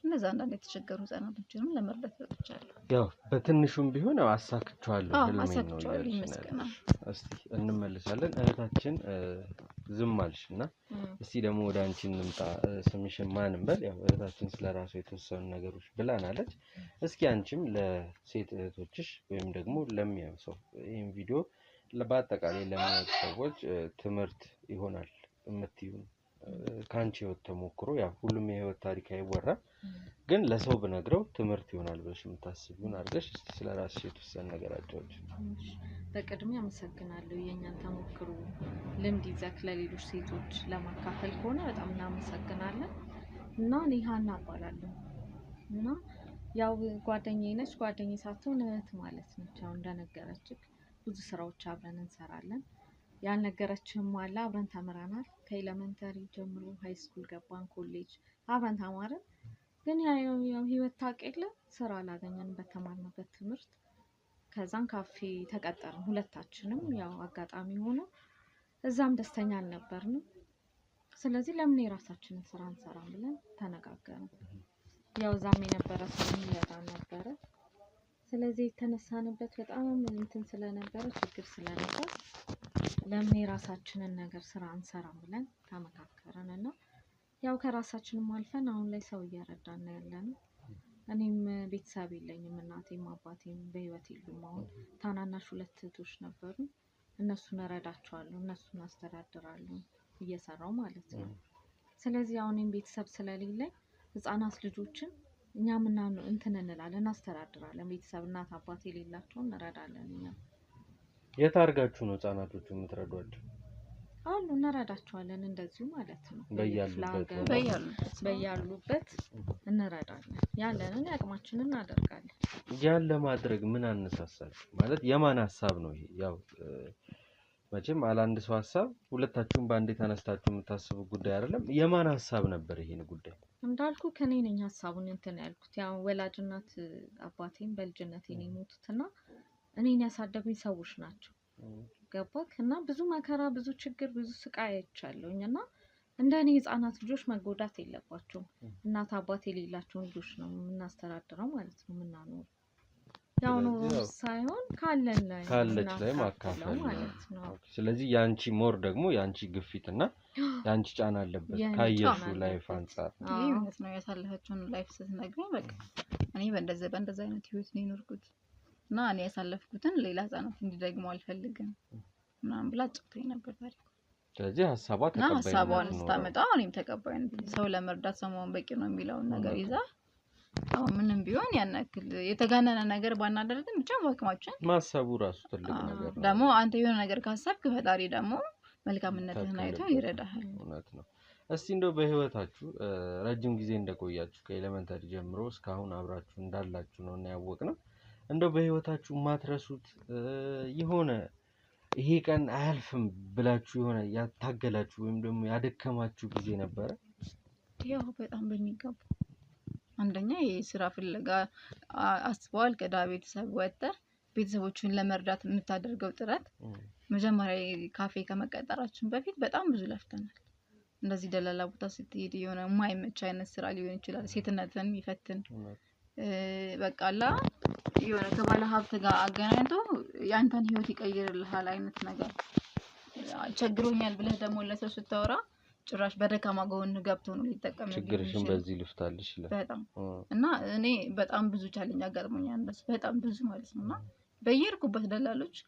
እነዛ አንዳንድ የተቸገሩ ህጻናቶችንም ለመርዳት ወጥቻለሁ። ያው በትንሹም ቢሆን አሳክቻለሁ ህልሜን ነው ይመስገን። እስቲ እንመለሳለን። እህታችን ዝም አልሽና እስቲ ደግሞ ወደ አንቺ እንምጣ። ስምሽን ማን እንበል? ያው እህታችን ስለራሷ የተወሰኑ ነገሮች ብላናለች። እስኪ አንቺም ለሴት እህቶችሽ ወይም ደግሞ ለሚያዩ ሰው ይሄን ቪዲዮ በአጠቃላይ ለሚያዩ ሰዎች ትምህርት ይሆናል የምትይው ካንቺ ህይወት ተሞክሮ ያው ሁሉም የህይወት ታሪክ አይወራም፣ ግን ለሰው ብነግረው ትምህርት ይሆናል ብለሽ የምታስቢውን አድርገሽ እስቲ ስለራስሽ የተወሰነ ነገር አጫውች። በቅድሚያ አመሰግናለሁ። የኛን ተሞክሮ ልምድ ይዘክ ለሌሎች ሴቶች ለማካፈል ከሆነ በጣም እናመሰግናለን። እና እኔ ሀና እባላለሁ እና ያው ጓደኛዬ ነች። ጓደኛዬ ሳትሆን እህት ማለት ነች። ያው እንደነገረችክ ብዙ ስራዎች አብረን እንሰራለን። ያልነገረችም አለ አብረን ተምረናል። ከኤሌመንተሪ ጀምሮ ሃይ ስኩል ገባን፣ ኮሌጅ አብረን ተማርን። ግን ያው ህይወት ታውቂያለ ስራ አላገኘን በተማርንበት ትምህርት። ከዛን ካፌ ተቀጠርን ሁለታችንም። ያው አጋጣሚ ሆኖ እዛም ደስተኛ አልነበርንም። ስለዚህ ለምን የራሳችንን ስራ እንሰራም ብለን ተነጋገርን። ያው እዛም የነበረ ሰው ይረዳን ነበረ። ስለዚህ የተነሳንበት በጣም እንትን ስለነበረ ችግር ስለነበር ለምን የራሳችንን ነገር ስራ አንሰራም ብለን ተመካከረን እና ያው ከራሳችንም አልፈን አሁን ላይ ሰው እየረዳን ነው ያለነው። እኔም ቤተሰብ የለኝም፣ እናቴም አባቴም በህይወት የሉም። አሁን ታናናሽ 2 እህቶች ነበሩ። እነሱን እረዳቸዋለሁ፣ እነሱን አስተዳድራለሁ እየሰራው ማለት ነው። ስለዚህ አሁን እኔም ቤተሰብ ስለሌለኝ ህፃናት ልጆችን እኛ እንትን እንላለን፣ እናስተዳድራለን። ቤተሰብ እናት አባት የሌላቸውን እንረዳለን። እኛ የት አድርጋችሁ ነው ህፃናቶቹ የምትረዷቸው? አሉ እንረዳቸዋለን፣ እንደዚሁ ማለት ነው። በያሉበት እንረዳለን፣ ያለንን ያቅማችንን እናደርጋለን። ያን ለማድረግ ምን አነሳሳችሁ? ማለት የማን ሀሳብ ነው ይሄ? ያው መቼም አላንድ ሰው ሀሳብ ሁለታችሁም በአንዴ ተነስታችሁ የምታስቡ ጉዳይ አይደለም። የማን ሀሳብ ነበር ይሄን ጉዳይ? እንዳልኩ ከኔ ነኝ ሀሳቡን እንትን ያልኩት። ያው ወላጅናት አባቴም በልጅነቴ ነው የሞቱትና እኔን ያሳደጉኝ ሰዎች ናቸው። ገባክ? እና ብዙ መከራ፣ ብዙ ችግር፣ ብዙ ስቃይ አይቻለሁኝ እና እንደኔ ህፃናት ልጆች መጎዳት የለባቸውም። እናት አባት የሌላቸው ልጆች ነው የምናስተዳድረው ማለት ነው፣ የምናኖረው። ያው ነው ሳይሆን ካለች ላይ ማካፈል ማለት ነው። ስለዚህ ያንቺ ሞር ደግሞ ያንቺ ግፊትና ያንቺ ጫና አለበት ካየሹ ላይፍ አንፃር። ይሄ ማለት ነው ያሳለፈችውን ላይፍ ስትነግረኝ በቃ እኔ በእንደዛ አይነት ህይወት ነው የኖርኩት እና እኔ ያሳለፍኩትን ሌላ ህፃናት እንዲደግሙ አልፈልግም ምናምን ብላ ጭቅቶኝ ነበር ታሪኩ። ስለዚህ ሀሳቧን ስታመጣ እኔም ተቀባይነት ሰው ለመርዳት ሰው መሆን በቂ ነው የሚለውን ነገር ይዛ አሁን ምንም ቢሆን ያን ያክል የተጋነነ ነገር ባናደርግም ብቻ ማክማችን ማሰቡ ራሱ ትልቅ ነገር ነው። ደግሞ አንተ የሆነ ነገር ካሰብክ ፈጣሪ ደግሞ መልካምነትህን አይቶ ይረዳሃል። እውነት ነው። እስቲ እንደው በህይወታችሁ ረጅም ጊዜ እንደቆያችሁ ከኤሌመንተሪ ጀምሮ እስካሁን አብራችሁ እንዳላችሁ ነው እና ያወቅነው። እንደው በህይወታችሁ ማትረሱት የሆነ ይሄ ቀን አያልፍም ብላችሁ የሆነ ያታገላችሁ ወይም ደግሞ ያደከማችሁ ጊዜ ነበረ? ያው በጣም በሚገባ አንደኛ የስራ ፍለጋ አስበዋል። ከዳ ቤተሰብ ወጥተህ ቤተሰቦችን ለመርዳት የምታደርገው ጥረት መጀመሪያ ካፌ ከመቀጠራችን በፊት በጣም ብዙ ለፍተናል። እንደዚህ ደላላ ቦታ ስትሄድ የሆነ የማይመች አይነት ስራ ሊሆን ይችላል፣ ሴትነትን የሚፈትን በቃላ የሆነ ከባለ ሀብት ጋር አገናኝቶ ያንተን ህይወት ይቀይርልሃል አይነት ነገር። ቸግሮኛል ብለህ ደግሞ ለሰው ስታወራ ጭራሽ በደካማ ጎን ገብቶ ነው ሊጠቀም ነው። ችግርሽን በዚህ ልፍታልሽ ይላል በጣም እና እኔ በጣም ብዙ ቻሌንጅ አጋጥሞኛል፣ በጣም ብዙ ማለት ነውና በየርኩበት ደላሎች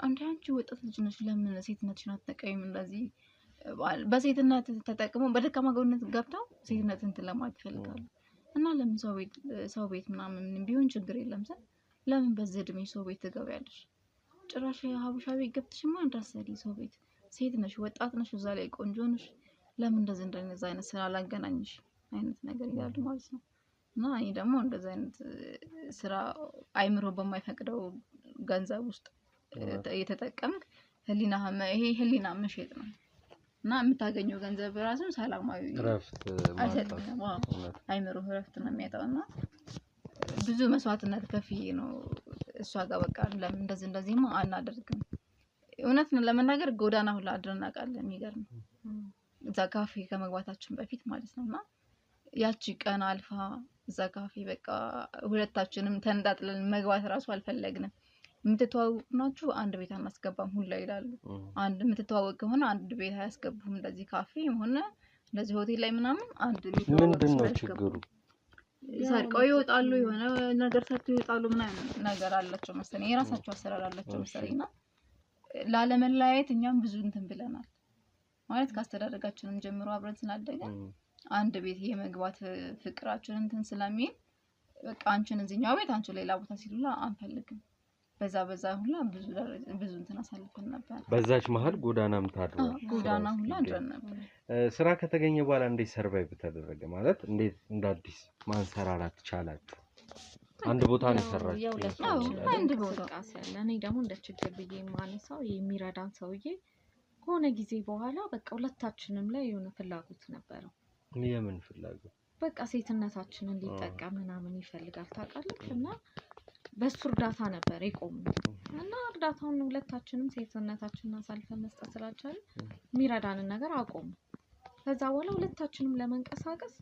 አንቺ ወጣት ልጅ ነሽ ለምን ሴትነትሽን አትጠቀሚም? እንደዚህ በሴትነት ተጠቅመው በደካማ ጎን ገብተው ሴትነትን ለማለት ይፈልጋሉ። እና ለምን ሰው ቤት ምናምን ቢሆን ችግር የለም ሰው ለምን በዚህ እድሜ ሰው ቤት ትገቢያለሽ? ጭራሽ ሀበሻ ቤት ገብተሽማ እንዳትሰሪ፣ ሰው ቤት ሴት ነሽ፣ ወጣት ነሽ፣ እዛ ላይ ቆንጆ ነሽ፣ ለምን እንደዚህ አይነት ስራ ላገናኝሽ አይነት ነገር ይላሉ ማለት ነው። እና እኔ ደግሞ እንደዚህ አይነት ስራ አይምሮ በማይፈቅደው ገንዘብ ውስጥ እየተጠቀምክ ይሄ ህሊና መሸጥ ነው እና የምታገኘው ገንዘብ ራሱ ሰላማዊ እረፍት አይሰጥም። አይምሮ እረፍት ነው የሚያጣውና ብዙ መስዋዕትነት ከፍዬ ነው እሷ ጋር በቃ ለምን እንደዚህማ አናደርግም። እውነት ነው ለመናገር ጎዳና ሁላ አድረን እናውቃለን። የሚገርም እዛ ካፌ ከመግባታችን በፊት ማለት ነውና ያቺ ቀን አልፋ እዛ ካፌ በቃ ሁለታችንም ተንዳጥለን መግባት ራሱ አልፈለግንም። የምትተዋወቁ ናችሁ አንድ ቤት አናስገባም ሁላ ይላሉ። አንድ የምትተዋወቅ ከሆነ አንድ ቤት አያስገቡም። እንደዚህ ካፌ ሆነ እንደዚህ ሆቴል ላይ ምናምን አንድ ቤት ምንድነው ችግሩ? ሰርቀው ይወጣሉ፣ የሆነ ነገር ሰርተው ይወጣሉ። ምናምን ነገር አላቸው መሰለኝ፣ የራሳቸው አሰራር አላቸው መሰለኝና ላለመለያየት እኛም ብዙ እንትን ብለናል ማለት ካስተዳደጋችንም ጀምሮ አብረን ስላደገን አንድ ቤት የመግባት ፍቅራችን እንትን ስለሚል በቃ አንቺን እዚህኛው ቤት አንቺ ሌላ ቦታ ሲሉላ አንፈልግም። በዛ ሁላ ብዙ እንትን አሳልፈን ነበር። በዛች መሀል ጎዳናም ታድሯል። ጎዳና ሁላ አድረን ነበር። ስራ ከተገኘ በኋላ እንዴት ሰርቫይቭ ተደረገ? ማለት እንዴት እንዳዲስ ማንሰራራት ቻላችሁ? አንድ ቦታ ነው ሰራችሁ? አንድ ቦታ ያለ እኔ ደግሞ እንደ ችግር ብዬ የማነሳው የሚረዳን ሰውዬ ከሆነ ጊዜ በኋላ በቃ ሁለታችንም ላይ የሆነ ፍላጎት ነበረው። የምን ፍላጎት? በቃ ሴትነታችንን ሊጠቀም ምናምን ይፈልጋል ታውቃለህ። እና በሱ እርዳታ ነበር የቆምነው እና እርዳታውን ሁለታችንም ሴትነታችንን አሳልፈን መስጠት ስላልቻልን የሚረዳንን ነገር አቆሙ። ከዛ በኋላ ሁለታችንም ለመንቀሳቀስ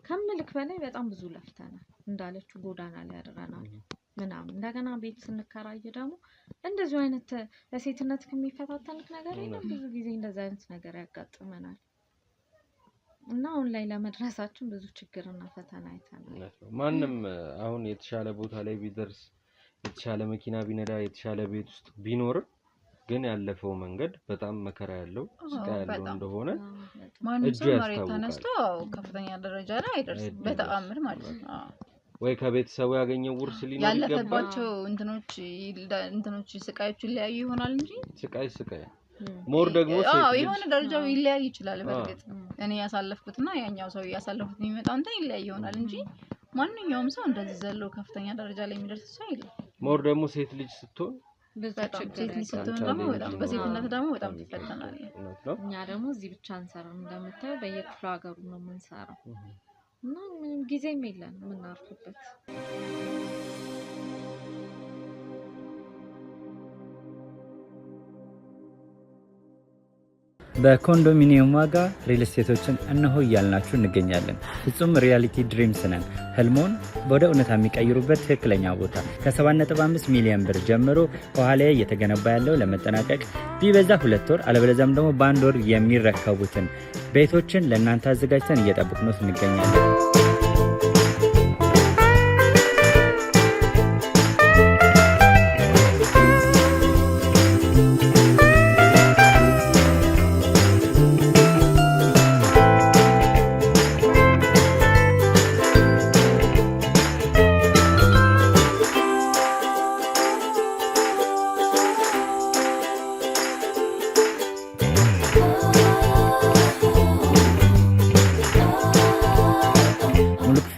ከምልክ በላይ በጣም ብዙ ለፍተናል። እንዳለችው ጎዳና ላይ ያድረናል። ምናምን እንደገና ቤት ስንከራይ ደግሞ እንደዚህ አይነት ለሴትነት ከሚፈታተንክ ነገር የለም። ብዙ ጊዜ እንደዚህ አይነት ነገር ያጋጥመናል እና አሁን ላይ ለመድረሳችን ብዙ ችግርና ፈተና አይተናል። ማንም አሁን የተሻለ ቦታ ላይ ቢደርስ የተሻለ መኪና ቢነዳ የተሻለ ቤት ውስጥ ቢኖር ግን ያለፈው መንገድ በጣም መከራ ያለው ስቃይ ያለው እንደሆነ ማንም ሰው መሬት ተነስቶ ከፍተኛ ደረጃ ላይ አይደርስም በተአምር ማለት ነው። ወይ ከቤተሰቡ ያገኘው ውርስ ሊኖር ይገባል። ያለፈባቸው እንትኖች ስቃዮች ይለያዩ ይሆናል እንጂ ስቃይ ሞር ደግሞ የሆነ ደረጃው ይለያይ ይችላል። በእርግጥ እኔ ያሳለፍኩትና ያኛው ሰው ያሳለፉት የሚመጣው እንትን ይለያይ ይሆናል እንጂ ማንኛውም ሰው እንደዚህ ዘሎ ከፍተኛ ደረጃ ላይ የሚደርስ ሰው የለም። ሞር ደግሞ ሴት ልጅ ስትሆን ሴት ልጅ ስትሆን ደግሞ በጣም በሴትነት ደግሞ በጣም ትፈተናለች። እኛ ደግሞ እዚህ ብቻ አንሰራም፣ እንደምታየው በየክፍለ ሀገሩ ነው የምንሰራው እና ምንም ጊዜም የለንም የምናርፍበት። በኮንዶሚኒየም ዋጋ ሪል ስቴቶችን እነሆ እያልናችሁ እንገኛለን። ፍጹም ሪያሊቲ ድሪምስ ነን። ህልሞን ወደ እውነታ የሚቀይሩበት ትክክለኛ ቦታ ከ7.5 ሚሊዮን ብር ጀምሮ ከኋላ እየተገነባ ያለው ለመጠናቀቅ ቢበዛ 2 ወር አለበለዚያም ደግሞ በ1 ወር የሚረከቡትን ቤቶችን ለእናንተ አዘጋጅተን እየጠበቅነው እንገኛለን።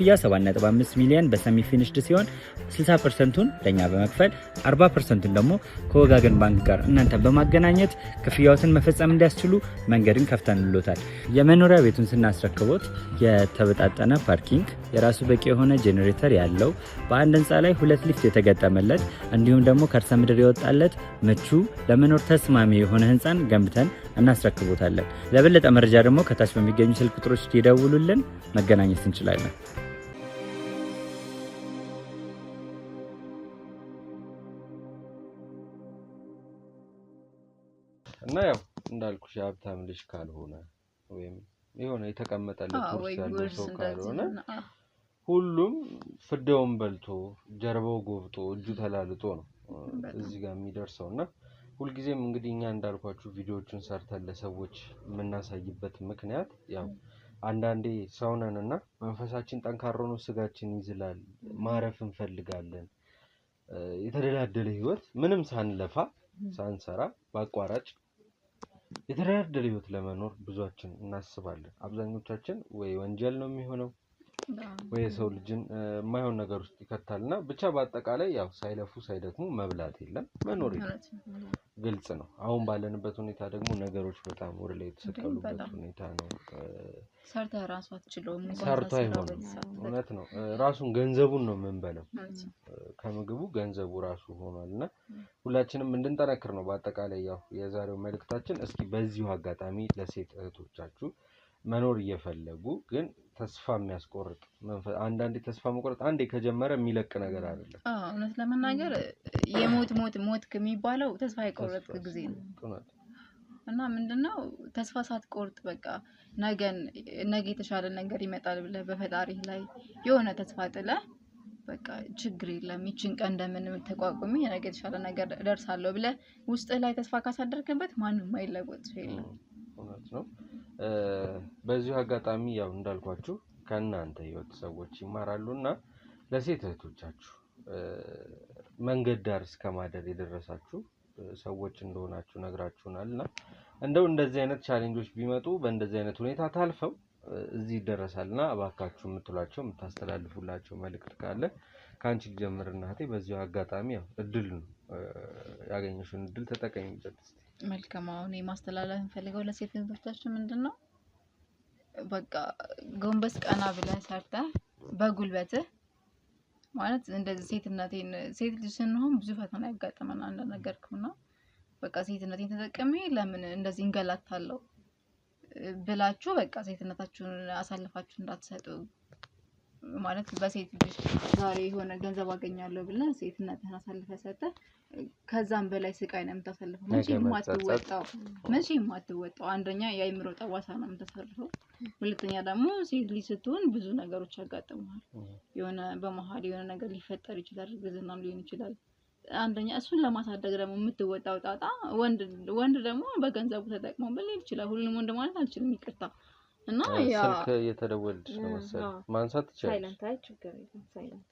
ክፍያ 7.5 ሚሊዮን በሰሚ ፊኒሽድ ሲሆን 60%ቱን ለኛ በመክፈል 40%ቱን ደግሞ ከወጋገን ባንክ ጋር እናንተ በማገናኘት ክፍያዎትን መፈጸም እንዲያስችሉ መንገድን ከፍተንልዎታል። የመኖሪያ ቤቱን ስናስረክቦት የተበጣጠነ ፓርኪንግ፣ የራሱ በቂ የሆነ ጄኔሬተር ያለው በአንድ ህንፃ ላይ 2 ሊፍት የተገጠመለት እንዲሁም ደግሞ ከርሰ ምድር የወጣለት ምቹ ለመኖር ተስማሚ የሆነ ህንፃን ገንብተን እናስረክቦታለን። ለበለጠ መረጃ ደግሞ ከታች በሚገኙ ስልክ ቁጥሮች ይደውሉልን፣ መገናኘት እንችላለን። እና ያው እንዳልኩሽ ሀብታም ልጅ ካልሆነ ወይም የሆነ የተቀመጠለት ውርስ ያለው ሰው ካልሆነ ሁሉም ፍዳውን በልቶ ጀርባው ጎብጦ እጁ ተላልጦ ነው እዚህ ጋር የሚደርሰውና ሁልጊዜም እንግዲህ እኛ እንዳልኳችሁ ቪዲዮዎችን ሰርተን ለሰዎች የምናሳይበት ምክንያት ያው አንዳንዴ ሰው ነንና መንፈሳችን ጠንካራ ነው፣ ስጋችን ይዝላል፣ ማረፍ እንፈልጋለን። የተደላደለ ህይወት ምንም ሳንለፋ ሳንሰራ በአቋራጭ የተደላደለ ህይወት ለመኖር ብዙዎችን እናስባለን። አብዛኞቻችን ወይ ወንጀል ነው የሚሆነው ወይ ሰው ልጅን የማይሆን ነገር ውስጥ ይከታልና ብቻ በአጠቃላይ ያው ሳይለፉ ሳይደክሙ መብላት የለም መኖር የለም። ግልጽ ነው። አሁን ባለንበት ሁኔታ ደግሞ ነገሮች በጣም ወደ ላይ የተሰቀሉበት ሁኔታ ነው። ሰርተህ ራሱ አትችለውም። ሰርቶ አይሆንም። እውነት ነው። ራሱን ገንዘቡን ነው የምንበለው። ከምግቡ ገንዘቡ ራሱ ሆኗልና ሁላችንም እንድንጠነክር ነው በአጠቃላይ ያው የዛሬው መልእክታችን። እስኪ በዚሁ አጋጣሚ ለሴት እህቶቻችሁ መኖር እየፈለጉ ግን ተስፋ የሚያስቆርጥ አንዳንዴ ተስፋ መቆረጥ አንዴ ከጀመረ የሚለቅ ነገር አይደለም። እውነት ለመናገር ሞት ከሚባለው ተስፋ የቆረጥክ ጊዜ ነው። እና ምንድነው ተስፋ ሳትቆርጥ በቃ ነገ የተሻለ ነገር ይመጣል ብለህ በፈጣሪ ላይ የሆነ ተስፋ ጥለህ በቃ ችግር የለም ይችን ቀን እንደምንም ተቋቁሚ ነገ የተሻለ ነገር ደርሳለሁ ብለህ ውስጥ ላይ ተስፋ ካሳደርክበት ማንም አይለወጥ የለም። እውነት ነው። በዚሁ አጋጣሚ ያው እንዳልኳችሁ ከእናንተ ህይወት ሰዎች ይማራሉና ለሴት እህቶቻችሁ መንገድ ዳር እስከማደር የደረሳችሁ ሰዎች እንደሆናችሁ ነግራችሁናልና እንደው እንደዚህ አይነት ቻሌንጆች ቢመጡ በእንደዚህ አይነት ሁኔታ ታልፈው እዚህ ይደረሳልና እባካችሁ የምትሏቸው የምታስተላልፉላቸው መልእክት ካለ ካንቺ ጀምርና እህቴ በዚሁ አጋጣሚ ያው እድል ነው ያገኘሽውን እድል ተጠቀሚበት። መልካም። አሁን የማስተላለፍ እንፈልገው ለሴት እህቶቻችን ምንድነው በቃ ጎንበስ ቀና ብለህ ሰርተህ በጉልበትህ ማለት እንደዚህ ሴት ልጅ ስንሆን ብዙ ፈተና ያጋጥመናል እንደነገርኩና በቃ ሴትነቴን ተጠቅሜ ለምን እንደዚህ እንገላታለሁ ብላችሁ በቃ ሴትነታችሁን አሳልፋችሁ እንዳትሰጡ ማለት በሴት ልጅ ዛሬ የሆነ ገንዘብ አገኛለሁ ብለህ ሴትነትህን አሳልፈህ ሰጠህ ከዛም በላይ ስቃይ ነው የምታሳልፈው። መቼም የማትወጣው አንደኛ የአይምሮ ጠባሳ ነው የምታሳልፈው። ሁለተኛ ደግሞ ሴት ልጅ ስትሆን ብዙ ነገሮች ያጋጥሙሃል። የሆነ በመሀል የሆነ ነገር ሊፈጠር ይችላል፣ እርግዝናም ሊሆን ይችላል። አንደኛ እሱን ለማሳደግ ደግሞ የምትወጣው ጣጣ ወንድ ደግሞ በገንዘቡ ተጠቅሞ ሊል ይችላል። ሁሉም ወንድ ማለት አልችልም፣ ይቅርታ እና ያ ስልክ እየተደወለች ነው መሰለኝ ማንሳት ይችላል። ሳይለንት አይ ችግር የለም ሳይለንት